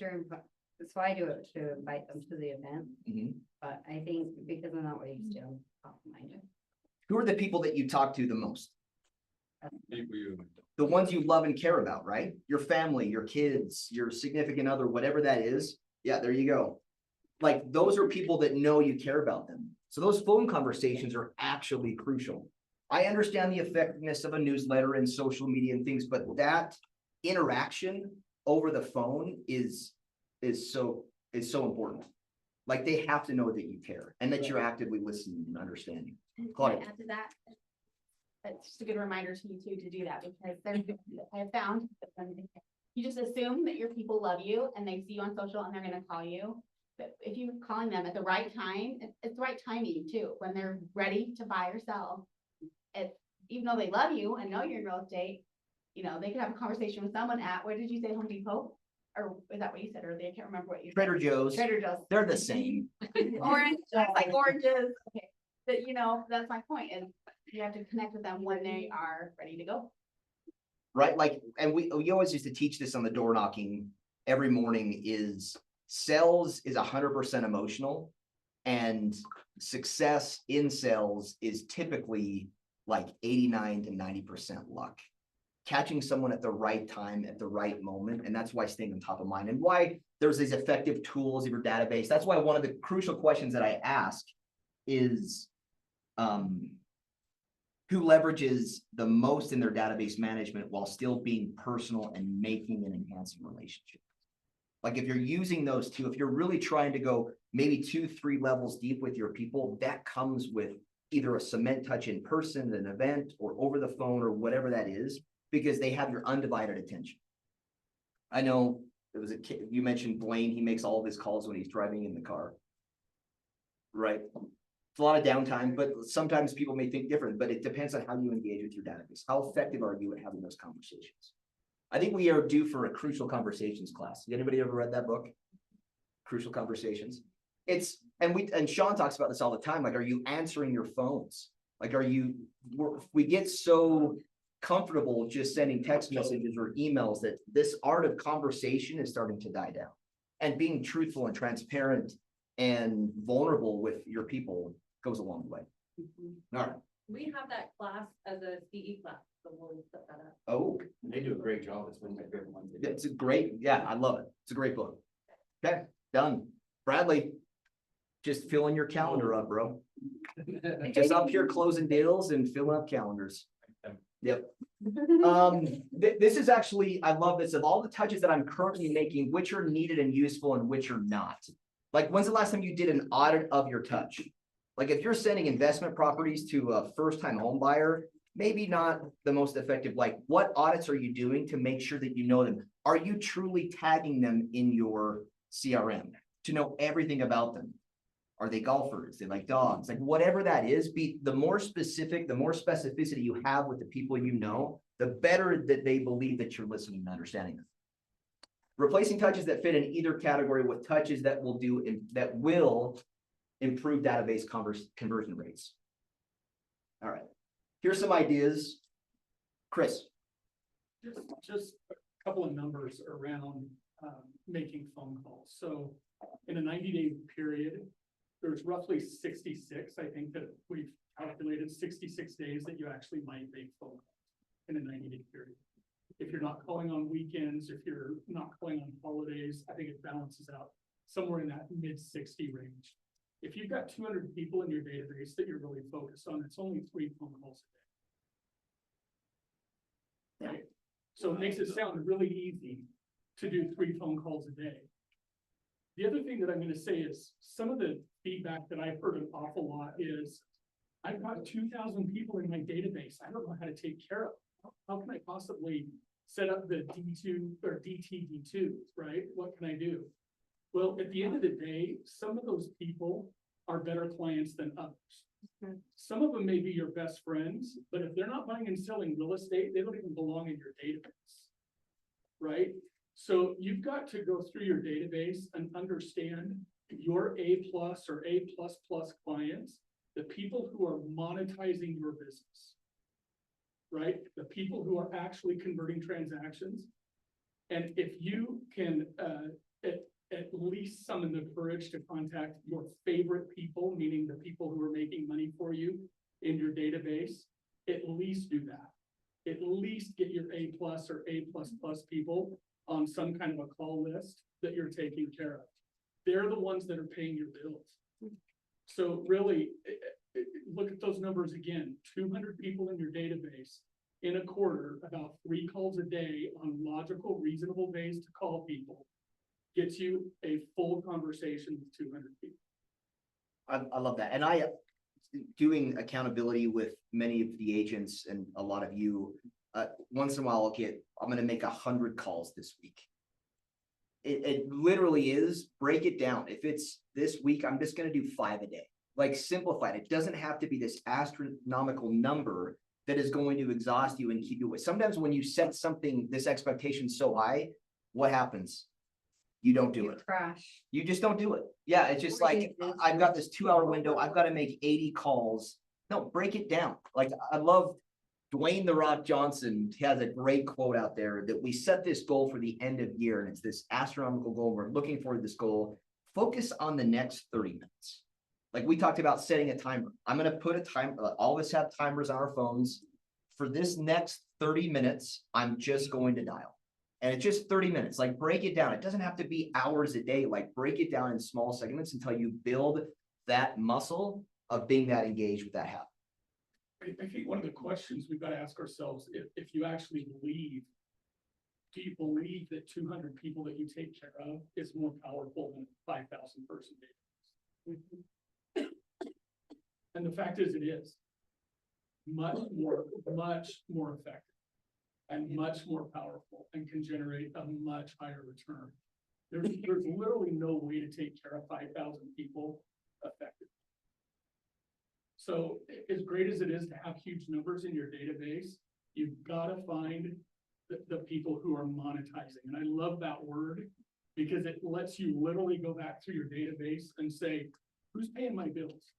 Speaker 12: that's why I do it, to invite them to the event.
Speaker 2: Mhm.
Speaker 12: But I think because I'm not what I used to, top of mind.
Speaker 2: Who are the people that you talk to the most?
Speaker 15: People you.
Speaker 2: The ones you love and care about, right? Your family, your kids, your significant other, whatever that is. Yeah, there you go. Like, those are people that know you care about them. So those phone conversations are actually crucial. I understand the effectiveness of a newsletter and social media and things, but that interaction over the phone is so important. Like, they have to know that you care and that you're actively listening and understanding.
Speaker 16: Can I
Speaker 2: Claudia.
Speaker 16: add to that? That's just a good reminder to you too, to do that, because I have found that when you just assume that your people love you and they see you on social and they're gonna call you. But if you're calling them at the right time, it's the right timing too, when they're ready to buy or sell. Even though they love you and know you're in real estate, you know, they could have a conversation with someone at, what did you say, Home Depot? Or is that what you said earlier? I can't remember what you said.
Speaker 2: Trader Joe's.
Speaker 16: Trader Joe's.
Speaker 2: They're the same.
Speaker 16: Orange, like oranges, okay, but you know, that's my point, is you have to connect with them when they are ready to go.
Speaker 2: Right? Like, and we always used to teach this on the door knocking every morning, is sales is 100% emotional, and success in sales is typically like 89 to 90% luck. Catching someone at the right time, at the right moment. And that's why staying on top of mind, and why there's these effective tools in your database. That's why one of the crucial questions that I ask is, who leverages the most in their database management while still being personal and making and enhancing relationships. Like, if you're using those two, if you're really trying to go maybe 2-3 levels deep with your people, that comes with either a cement touch in person, an event, or over the phone, or whatever that is, because they have your undivided attention. I know there was a kid, you mentioned Blaine, he makes all of his calls when he's driving in the car. Right? It's a lot of downtime, but sometimes people may think different, but it depends on how you engage with your database. How effective are you at having those conversations? I think we are due for a Crucial Conversations class. Anybody ever read that book? Crucial Conversations. It's, and Sean talks about this all the time. Like, are you answering your phones? Like, we get so comfortable just sending text messages or emails that this art of conversation is starting to die down. And being truthful and transparent and vulnerable with your people goes a long way. All right.
Speaker 12: We have that class as a CE class, so we'll set that up.
Speaker 2: Oh,
Speaker 7: They do a great job. It's one of my favorite ones.
Speaker 2: it's a great, yeah, I love it. It's a great book. Okay, done. Bradley, just filling your calendar up, bro. Just up here closing deals and filling up calendars. Yep. This is actually, I love this. Of all the touches that I'm currently making, which are needed and useful and which are not. Like, when's the last time you did an audit of your touch? Like, if you're sending investment properties to a first-time home buyer, maybe not the most effective. Like, what audits are you doing to make sure that you know them? Are you truly tagging them in your CRM to know everything about them? Are they golfers? They like dogs? Like, whatever that is, the more specific, the more specificity you have with the people you know, the better that they believe that you're listening and understanding them. Replacing touches that fit in either category with touches that will improve database conversion rates. All right, here's some ideas. Chris.
Speaker 17: Just a couple of numbers around making phone calls. So in a 90-day period, there's roughly 66, I think, that we've calculated 66 days that you actually might make phone calls in a 90-day period. If you're not calling on weekends, if you're not calling on holidays, I think it balances out somewhere in that mid-60 range. If you've got 200 people in your database that you're really focused on, it's only 3 phone calls a day. Right? So it makes it sound really easy to do 3 phone calls a day. The other thing that I'm going to say is some of the feedback that I've heard an awful lot is, I've got 2,000 people in my database. I don't know how to take care of them. How can I possibly set up the D2 or DTD2, right? What can I do? Well, at the end of the day, some of those people are better clients than others. Some of them may be your best friends, but if they're not buying and selling real estate, they don't even belong in your database, right? So you've got to go through your database and understand your A+ or A++ clients, the people who are monetizing your business, right? The people who are actually converting transactions. And if you can at least summon the courage to contact your favorite people, meaning the people who are making money for you, in your database, at least do that. At least get your A+ or A++ people on some kind of a call list that you're taking care of. They're the ones that are paying your bills. So really, look at those numbers again, 200 people in your database in a quarter, about 3 calls a day on logical, reasonable ways to call people, gets you a full conversation with 200 people.
Speaker 2: I love that. And doing accountability with many of the agents and a lot of you, once in a while, I'm gonna make 100 calls this week. It literally is, break it down. If it's this week, I'm just gonna do 5 a day. Like, simplify it. It doesn't have to be this astronomical number that is going to exhaust you and keep you away. Sometimes when you set something, this expectation so high, what happens? You don't do it.
Speaker 12: Crash.
Speaker 2: You just don't do it. Yeah, it's just like, I've got this 2-hour window, I've got to make 80 calls. No, break it down. Like, I love Dwayne "The Rock" Johnson has a great quote out there that we set this goal for the end of year, and it's this astronomical goal. We're looking for this goal. Focus on the next 30 minutes. Like we talked about setting a timer. I'm going to put a timer. All of us have timers on our phones. For this next 30 minutes, I'm just going to dial. And it's just 30 minutes. Like, break it down. It doesn't have to be hours a day. Like, break it down in small segments until you build that muscle of being that engaged with that habit.
Speaker 17: I think one of the questions we've got to ask ourselves, if you actually believe, do you believe that 200 people that you take care of is more powerful than 5,000 person database? And the fact is, it is much more effective and much more powerful and can generate a much higher return. There's literally no way to take care of 5,000 people effectively. So as great as it is to have huge numbers in your database, you've got to find the people who are monetizing. And I love that word because it lets you literally go back through your database and say, who's paying my bills?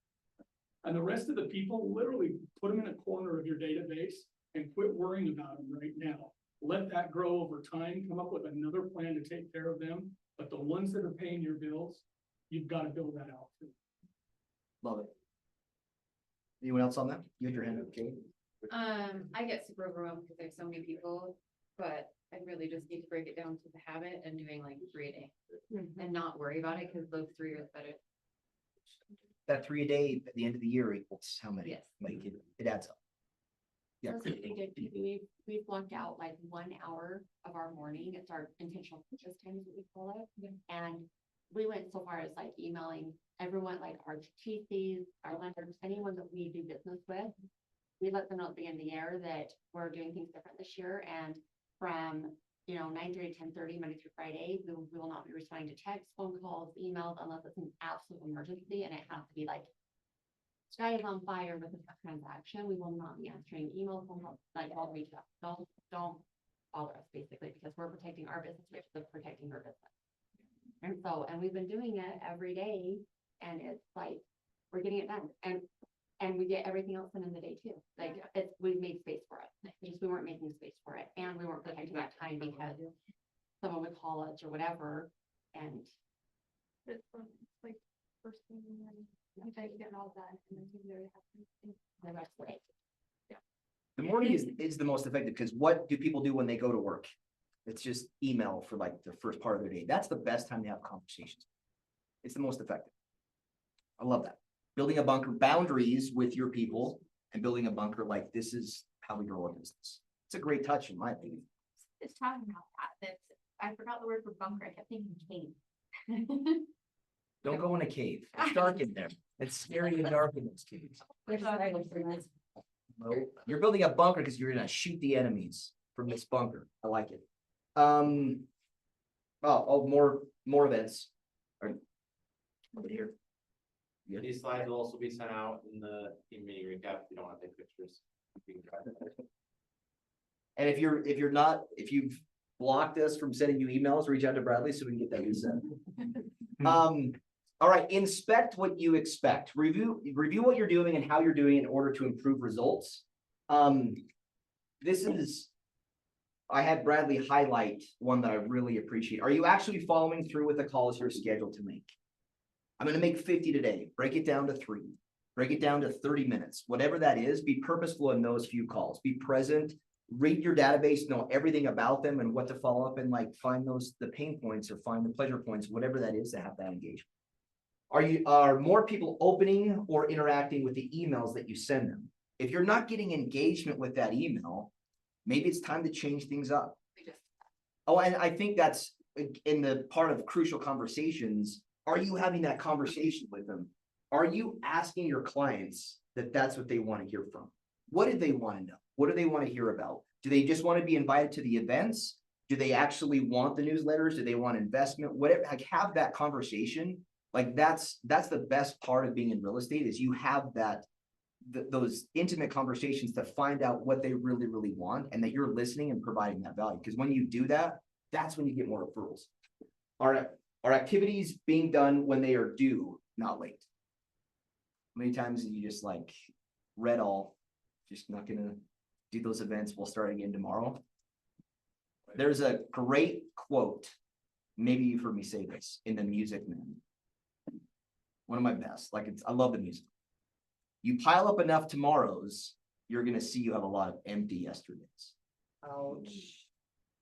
Speaker 17: And the rest of the people, literally put them in a corner of your database and quit worrying about them right now. Let that grow over time, come up with another plan to take care of them. But the ones that are paying your bills, you've got to build that out too.
Speaker 2: Love it. Anyone else on that? You had your hand up, Kate.
Speaker 12: I get super overwhelmed because there's so many people, but I really just need to break it down to the habit and doing like 3 a day and not worry about it because those 3 are better.
Speaker 2: That 3 a day at the end of the year equals how many?
Speaker 12: Yes.
Speaker 2: Like, it adds up. Yeah.
Speaker 16: That's what we did. We've blocked out like 1 hour of our morning. It's our intentional purchase time is what we call it. And we went so far as like emailing everyone, like our TCs, our lenders, anyone that we do business with. We let them know at the end of the year that we're doing things different this year. And from 9:30 to 10:30, Monday through Friday, we will not be responding to texts, phone calls, emails, unless it's an absolute emergency. And it has to be like, sky is on fire with a transaction. We will not be answering emails, phone calls, like all reach out. Don't bother us basically, because we're protecting our business, we're protecting her business. And we've been doing it every day, and it's like, we're getting it done. And we get everything else in the day too. Like, we made space for it. Just we weren't making space for it. And we weren't protecting that time because someone would call us or whatever. And
Speaker 8: It's like first thing in the morning, you guys get all done and then you're very happy.
Speaker 16: the rest of it.
Speaker 2: The morning is the most effective because what do people do when they go to work? It's just email for like the first part of their day. That's the best time to have conversations. It's the most effective. I love that. Building a bunker, boundaries with your people, and building a bunker like this is how we grow a business. It's a great touch in my opinion.
Speaker 8: It's talking about that. I forgot the word for bunker. I kept thinking cave.
Speaker 2: Don't go in a cave. It's dark in there. It's scary and dark in those caves. No, you're building a bunker because you're gonna shoot the enemies from this bunker. I like it. More events. Over here. Yeah.
Speaker 1: These slides will also be sent out in the team meeting recap if you don't want to take pictures. You can try that.
Speaker 2: And if you've blocked us from sending you emails, reach out to Bradley so we can get that resent. All right, inspect what you expect. Review what you're doing and how you're doing in order to improve results. I had Bradley highlight one that I really appreciate. Are you actually following through with the calls you're scheduled to make? I'm going to make 50 today. Break it down to 3. Break it down to 30 minutes, whatever that is, be purposeful in those few calls, be present, read your database, know everything about them and what to follow up and like find the pain points or find the pleasure points, whatever that is to have that engagement. Are more people opening or interacting with the emails that you send them? If you're not getting engagement with that email, maybe it's time to change things up. Oh, and I think that's in the part of crucial conversations. Are you having that conversation with them? Are you asking your clients that that's what they want to hear from? What do they want to know? What do they want to hear about? Do they just want to be invited to the events? Do they actually want the newsletters? Do they want investment? Whatever, like have that conversation. Like that's the best part of being in real estate is you have those intimate conversations to find out what they really, really want and that you're listening and providing that value. Because when you do that, that's when you get more referrals. Are activities being done when they are due, not late? How many times have you just like read all, just not gonna do those events, we'll start again tomorrow? There's a great quote, maybe you've heard me say this, in The Music Man. One of my best, I love the music. You pile up enough tomorrows, you're gonna see you have a lot of empty yesterdays.
Speaker 6: Ouch.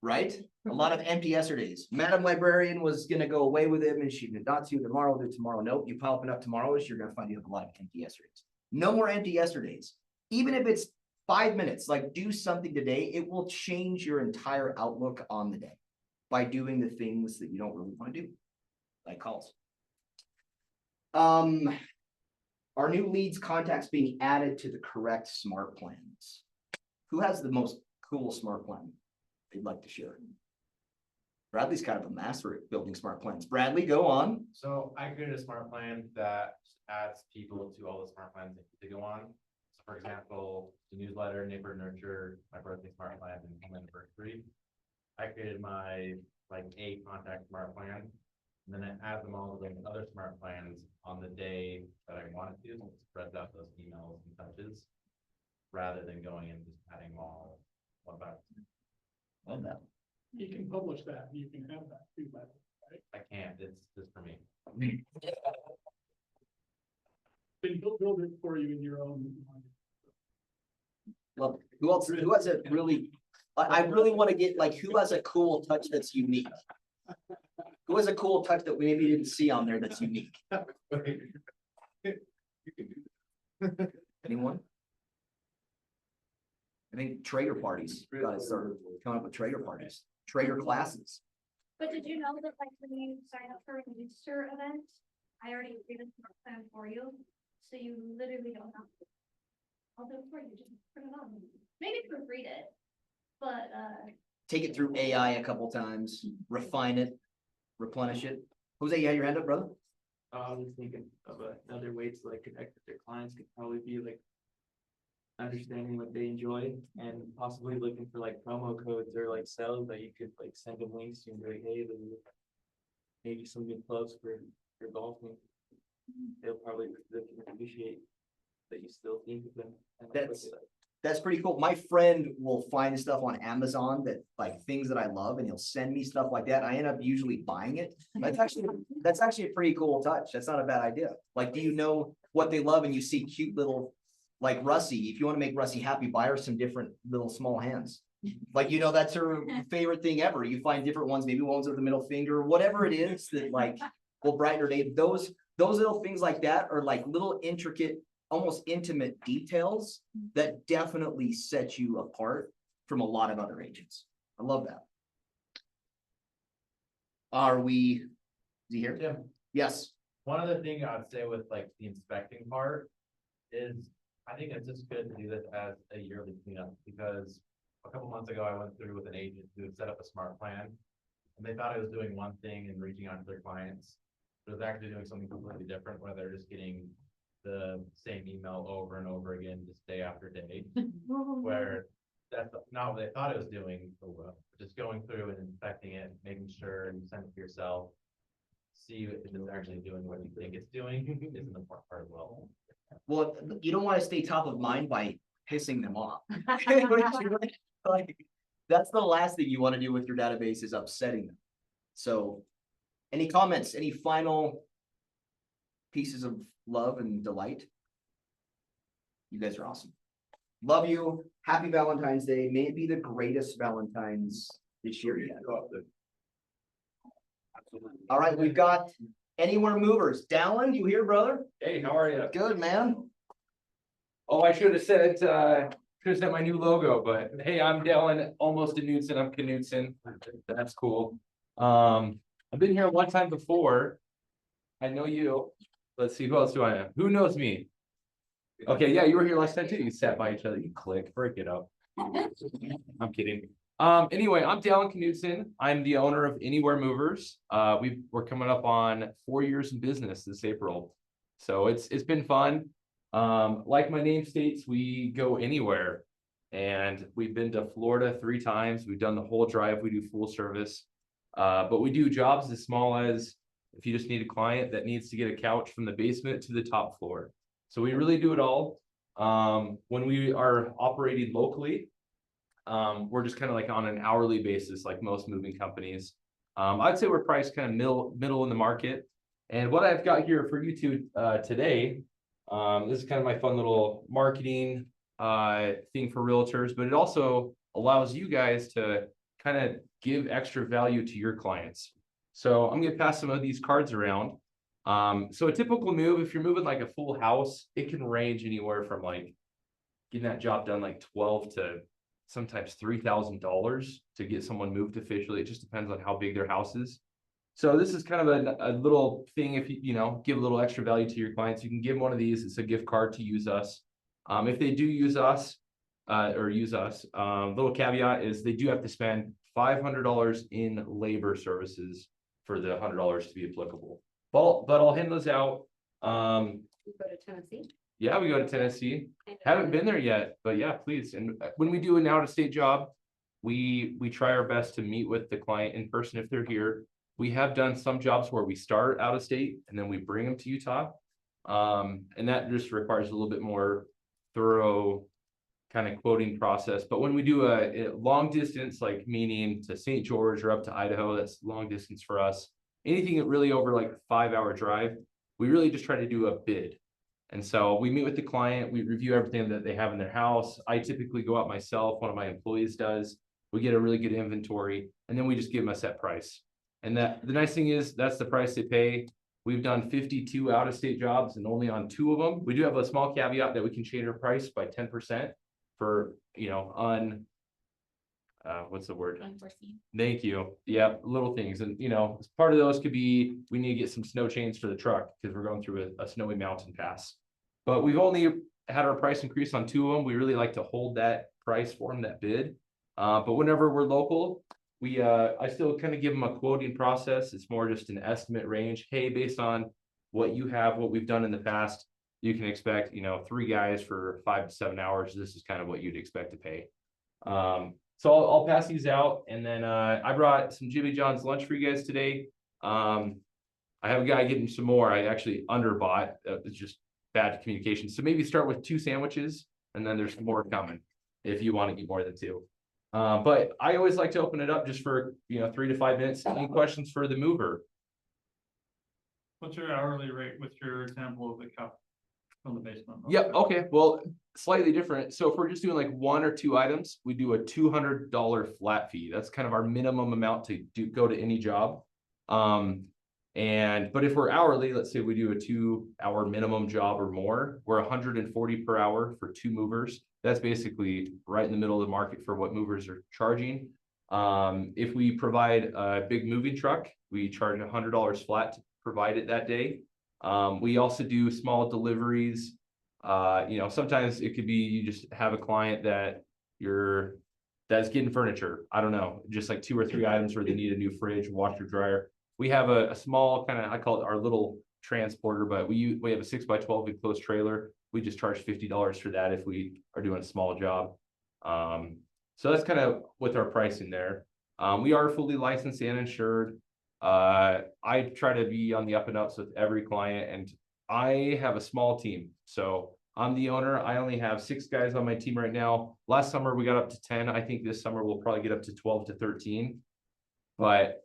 Speaker 2: Right? A lot of empty yesterdays. Madam Librarian was gonna go away with him and she did not see tomorrow, do tomorrow. Nope, you pile up enough tomorrows, you're gonna find you have a lot of empty yesterdays. No more empty yesterdays. Even if it's 5 minutes, like do something today, it will change your entire outlook on the day by doing the things that you don't really want to do, like calls. Are new leads contacts being added to the correct smart plans? Who has the most cool smart plan they'd like to share? Bradley's kind of a master at building smart plans. Bradley, go on.
Speaker 1: So I created a smart plan that adds people to all the smart plans that go on. So for example, the newsletter, neighbor nurture, my birthday smart plan, and home anniversary. I created my a contact smart plan, and then I add them all to the other smart plans on the day that I wanted to, so it spreads out those emails and touches, rather than going and just adding them all one by one.
Speaker 2: Love that.
Speaker 17: You can publish that, you can have that too, but
Speaker 1: I can't, it's just for me.
Speaker 17: then he'll build it for you in your own.
Speaker 2: Love it. Who else? Who has a really? I really want to get who has a cool touch that's unique. Who has a cool touch that we maybe didn't see on there that's unique? Anyone? I think Traeger parties. Got to start coming up with Traeger parties, Traeger classes.
Speaker 18: But did you know that when you sign up for a Easter event, I already created a smart plan for you, so you literally don't have to. I'll do it for you, just put it on. Maybe proofread it, but
Speaker 2: Take it through AI a couple times, refine it, replenish it. Jose, you had your hand up, brother?
Speaker 19: I was thinking of another way to connect with their clients could probably be understanding what they enjoy and possibly looking for promo codes or sales that you could send them links to and be hey, there's maybe some good clubs for golfing. They'll probably appreciate that you still think of them. And
Speaker 2: That's pretty cool. My friend will find stuff on Amazon that things that I love and he'll send me stuff like that. I end up usually buying it. That's actually a pretty cool touch. That's not a bad idea. Do you know what they love and you see cute little Russie, if you want to make Russie happy, buy her some different little small hands. That's her favorite thing ever. You find different ones, maybe ones with the middle finger, whatever it is that will brighten her day. Those little things like that are little intricate, almost intimate details that definitely set you apart from a lot of other agents. I love that. Is he here?
Speaker 1: Yeah.
Speaker 2: Yes.
Speaker 1: One other thing I would say with the inspecting part is I think it's just good to do this as a yearly cleanup, because a couple months ago I went through with an agent who had set up a smart plan and they thought I was doing one thing and reaching out to their clients, but it was actually doing something completely different, where they're just getting the same email over and over again, just day after day, where that's not what they thought it was doing, just going through and inspecting it, making sure you send it to yourself, see if it's actually doing what you think it's doing is an important part as well.
Speaker 2: Well, you don't want to stay top of mind by pissing them off. That's the last thing you want to do with your database is upsetting them. So any comments, any final pieces of love and delight? You guys are awesome. Love you. Happy Valentine's Day. May it be the greatest Valentine's this year yet. All right, we've got Anywhere Movers. Dallin, you here, brother?
Speaker 20: Hey, how are you?
Speaker 2: Good, man.
Speaker 20: Oh, I should have said, my new logo, but hey, I'm Dallin, almost a Knudsen, I'm Knudsen. That's cool. I've been here one time before. I know you. Let's see, who else do I know? Who knows me? Okay, yeah, you were here last time too. You sat by each other, you click, break it up. I'm kidding. Anyway, I'm Dallin Knudsen. I'm the owner of Anywhere Movers. We're coming up on 4 years in business this April. So it's been fun. Like my name states, we go anywhere. And we've been to Florida 3 times. We've done the whole drive. We do full service. But we do jobs as small as if you just need a client that needs to get a couch from the basement to the top floor. So we really do it all. When we are operating locally, we're just kind of like on an hourly basis, like most moving companies. I'd say we're priced kind of middle in the market. And what I've got here for you two today, this is kind of my fun little marketing thing for realtors, but it also allows you guys to kind of give extra value to your clients. So I'm gonna pass some of these cards around. So a typical move, if you're moving like a full house, it can range anywhere from like getting that job done like $12,000 to sometimes $3,000 to get someone moved officially. It just depends on how big their house is. So this is kind of a little thing. If you give a little extra value to your clients, you can give one of these. It's a gift card to use us. If they do use us, little caveat is they do have to spend $500 in labor services for the $100 to be applicable. But I'll hand those out.
Speaker 12: You go to Tennessee?
Speaker 20: Yeah, we go to Tennessee. Haven't been there yet, but yeah, please. And when we do an out-of-state job, we try our best to meet with the client in person if they're here. We have done some jobs where we start out of state and then we bring them to Utah. And that just requires a little bit more thorough kind of quoting process. But when we do a long distance, like meaning to St. George or up to Idaho, that's long distance for us. Anything that really over like a 5-hour drive, we really just try to do a bid. And so we meet with the client, we review everything that they have in their house. I typically go out myself, one of my employees does. We get a really good inventory, and then we just give them a set price. And the nice thing is that's the price they pay. We've done 52 out-of-state jobs and only on 2 of them. We do have a small caveat that we can change our price by 10% for, what's the word?
Speaker 8: Unforeseen.
Speaker 20: Thank you. Yeah, little things. And, part of those could be, we need to get some snow chains for the truck because we're going through a snowy mountain pass. But we've only had our price increase on 2 of them. We really like to hold that price for them, that bid. But whenever we're local, I still kind of give them a quoting process. It's more just an estimate range. Hey, based on what you have, what we've done in the past, you can expect, 3 guys for 5 to 7 hours. This is kind of what you'd expect to pay. So I'll pass these out. And then I brought some Jimmy John's lunch for you guys today. I have a guy getting some more. I actually underbought. It's just bad communication. So maybe start with 2 sandwiches and then there's more coming if you want to get more than 2. But I always like to open it up just for, 3 to 5 minutes. Any questions for the mover?
Speaker 4: What's your hourly rate with your example of the cup from the basement?
Speaker 20: Yep. Okay. Well, slightly different. So if we're just doing like 1 or 2 items, we do a $200 flat fee. That's kind of our minimum amount to go to any job. But if we're hourly, let's say we do a 2-hour minimum job or more, we're $140 per hour for 2 movers. That's basically right in the middle of the market for what movers are charging. If we provide a big moving truck, we charge $100 flat to provide it that day. We also do small deliveries. Sometimes it could be you just have a client that's getting furniture. I don't know, just like 2 or 3 items where they need a new fridge, washer, dryer. We have a small kind of, I call it our little transporter, but we have a 6x12 enclosed trailer. We just charge $50 for that if we are doing a small job. So that's kind of with our pricing there. We are fully licensed and insured. I try to be on the up and ups with every client, and I have a small team. So I'm the owner. I only have 6 guys on my team right now. Last summer we got up to 10. I think this summer we'll probably get up to 12 to 13. But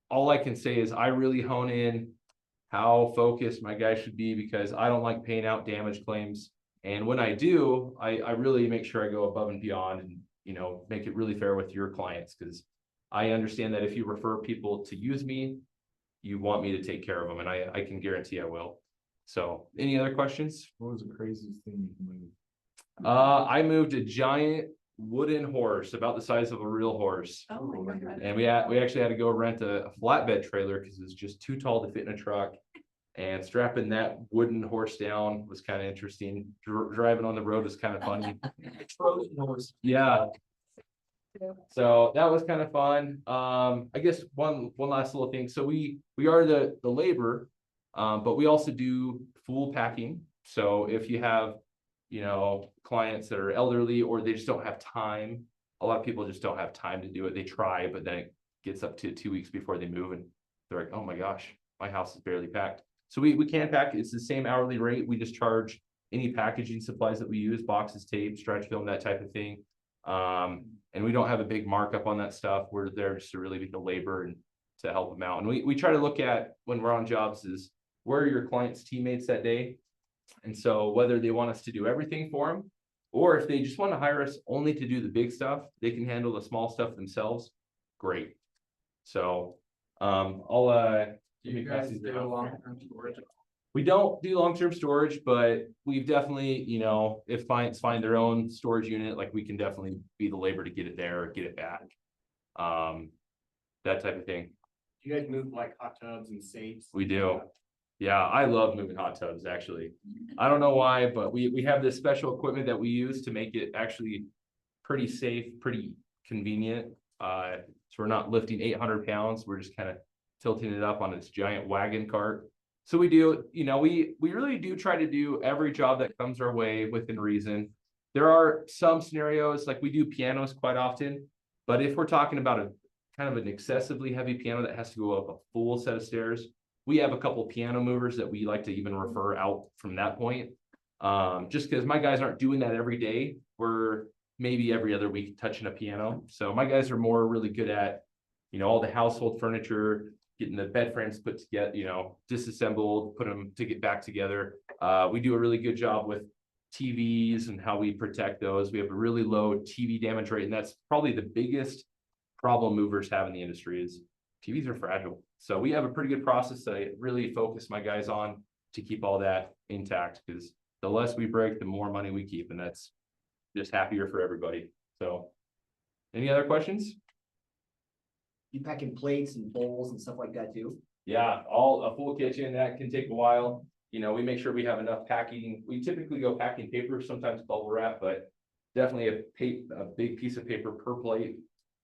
Speaker 20: all I can say is I really hone in how focused my guys should be because I don't like paying out damage claims. And when I do, I really make sure I go above and beyond and, you know, make it really fair with your clients, because I understand that if you refer people to use me, you want me to take care of them, and I can guarantee I will. So, any other questions?
Speaker 15: What was the craziest thing you moved?
Speaker 20: I moved a giant wooden horse about the size of a real horse.
Speaker 13: Oh my God.
Speaker 20: And we actually had to go rent a flatbed trailer because it was just too tall to fit in a truck. And strapping that wooden horse down was kind of interesting. Driving on the road was kind of funny. Yeah. So that was kind of fun. I guess one last little thing. So we are the labor, but we also do full packing. So if you have, you know, clients that are elderly or they just don't have time, a lot of people just don't have time to do it. They try, but then it gets up to 2 weeks before they move and they're like, oh my gosh, my house is barely packed. So we can pack. It's the same hourly rate. We just charge any packaging supplies that we use, boxes, tape, stretch film, that type of thing. And we don't have a big markup on that stuff. We're there just to really be the labor and to help them out. And we try to look at, when we're on jobs, is where are your clients' teammates that day? And so whether they want us to do everything for them, or if they just want to hire us only to do the big stuff, they can handle the small stuff themselves. Great. So, I'll,
Speaker 5: Do you guys do long-term storage?
Speaker 20: we don't do long-term storage, but we've definitely, you know, if clients find their own storage unit, like we can definitely be the labor to get it there, or get it back. That type of thing.
Speaker 7: Do you guys move like hot tubs and safes?
Speaker 20: We do. Yeah, I love moving hot tubs, actually. I don't know why, but we have this special equipment that we use to make it actually pretty safe, pretty convenient. So we're not lifting 800 pounds. We're just kind of tilting it up on this giant wagon cart. So we do, you know, we really do try to do every job that comes our way within reason. There are some scenarios, like we do pianos quite often, but if we're talking about a kind of an excessively heavy piano that has to go up a full set of stairs, we have a couple piano movers that we like to even refer out from that point. Just because my guys aren't doing that every day. We're maybe every other week touching a piano. So my guys are more really good at, you know, all the household furniture, getting the bed frames put together, you know, disassembled, put them to get back together. We do a really good job with TVs and how we protect those. We have a really low TV damage rate, and that's probably the biggest problem movers have in the industry is TVs are fragile. So we have a pretty good process that I really focus my guys on to keep all that intact, because the less we break, the more money we keep, and that's just happier for everybody. So any other questions?
Speaker 2: You packing plates and bowls and stuff like that too?
Speaker 20: Yeah, a full kitchen, that can take a while. You know, we make sure we have enough packing. We typically go packing paper, sometimes bubble wrap, but definitely a big piece of paper per plate.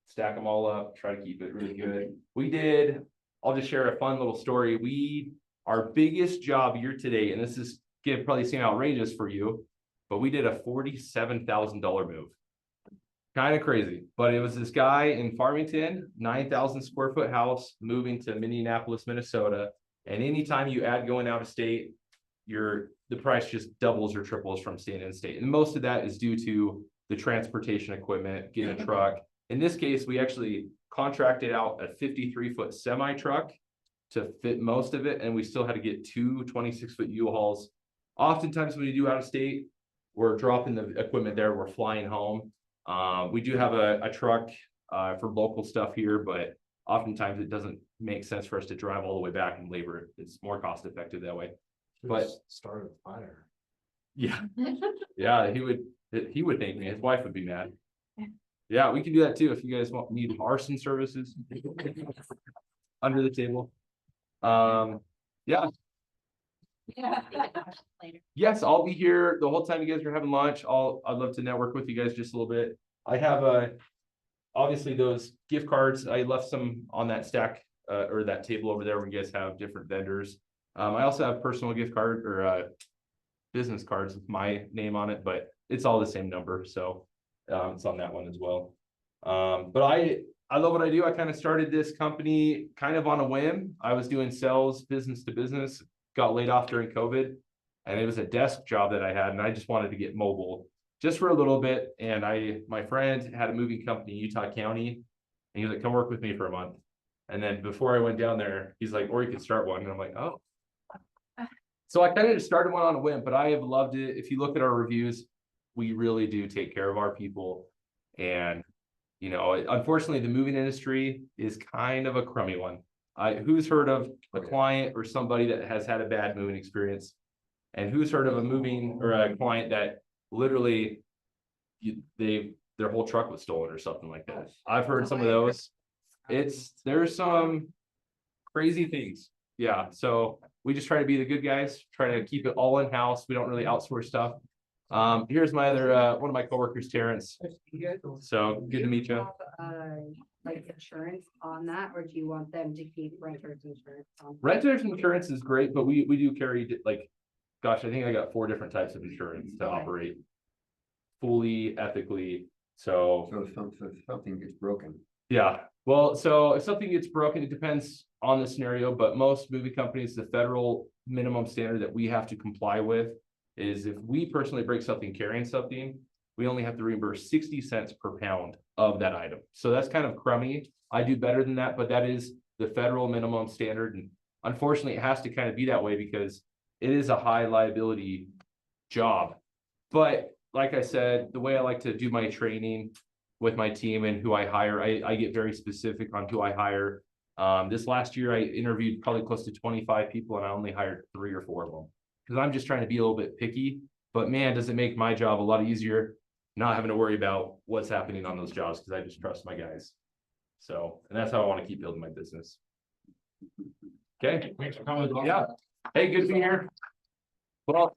Speaker 20: Stack them all up, try to keep it really good. I'll just share a fun little story. Our biggest job year to date, and this is gonna probably seem outrageous for you, but we did a $47,000 move. Kind of crazy, but it was this guy in Farmington, 9,000 square foot house, moving to Minneapolis, Minnesota. And anytime you add going out of state, the price just doubles or triples from staying in state. And most of that is due to the transportation equipment, getting a truck. In this case, we actually contracted out a 53-foot semi truck to fit most of it. And we still had to get two 26-foot U-Hauls. Oftentimes when you do out of state, we're dropping the equipment there, we're flying home. We do have a truck for local stuff here, but oftentimes it doesn't make sense for us to drive all the way back and labor. It's more cost effective that way. But
Speaker 15: start a fire.
Speaker 20: Yeah, yeah, he would thank me. His wife would be mad. Yeah, we can do that too if you guys need arson services under the table. Yeah. Yes, I'll be here the whole time you guys are having lunch. I'd love to network with you guys just a little bit. I have obviously those gift cards. I left some on that stack or that table over there where you guys have different vendors. I also have personal gift card or business cards with my name on it, but it's all the same number. So it's on that one as well. But I love what I do. I kind of started this company kind of on a whim. I was doing sales business to business, got laid off during COVID, and it was a desk job that I had, and I just wanted to get mobile just for a little bit. And my friend had a moving company in Utah County, and he was like, come work with me for a month. And then before I went down there, he's like, or you could start one. And I'm like, oh. So I kind of just started one on a whim, but I have loved it. If you look at our reviews, we really do take care of our people. And, you know, unfortunately, the moving industry is kind of a crummy one. Who's heard of a client or somebody that has had a bad moving experience? And who's heard of a moving or a client that literally their whole truck was stolen or something like that? I've heard some of those. There's some crazy things. Yeah, so we just try to be the good guys, try to keep it all in-house. We don't really outsource stuff. Here's my other one of my coworkers, Terrence. So good to meet you.
Speaker 12: Like insurance on that, or do you want them to keep renters insurance on?
Speaker 20: Renters insurance is great, but we do carry like, gosh, I think I got 4 different types of insurance to operate fully ethically. So
Speaker 10: if something gets broken.
Speaker 20: yeah, well, so if something gets broken, it depends on the scenario, but most movie companies, the federal minimum standard that we have to comply with is if we personally break something carrying something, we only have to reimburse 60 cents per pound of that item. So that's kind of crummy. I do better than that, but that is the federal minimum standard. And unfortunately, it has to kind of be that way because it is a high liability job. But like I said, the way I like to do my training with my team and who I hire, I get very specific on who I hire. This last year, I interviewed probably close to 25 people and I only hired 3 or 4 of them because I'm just trying to be a little bit picky. But man, does it make my job a lot easier not having to worry about what's happening on those jobs because I just trust my guys. So, and that's how I want to keep building my business. Okay.
Speaker 3: Thanks for coming.
Speaker 20: Yeah. Hey, good to be here. Well,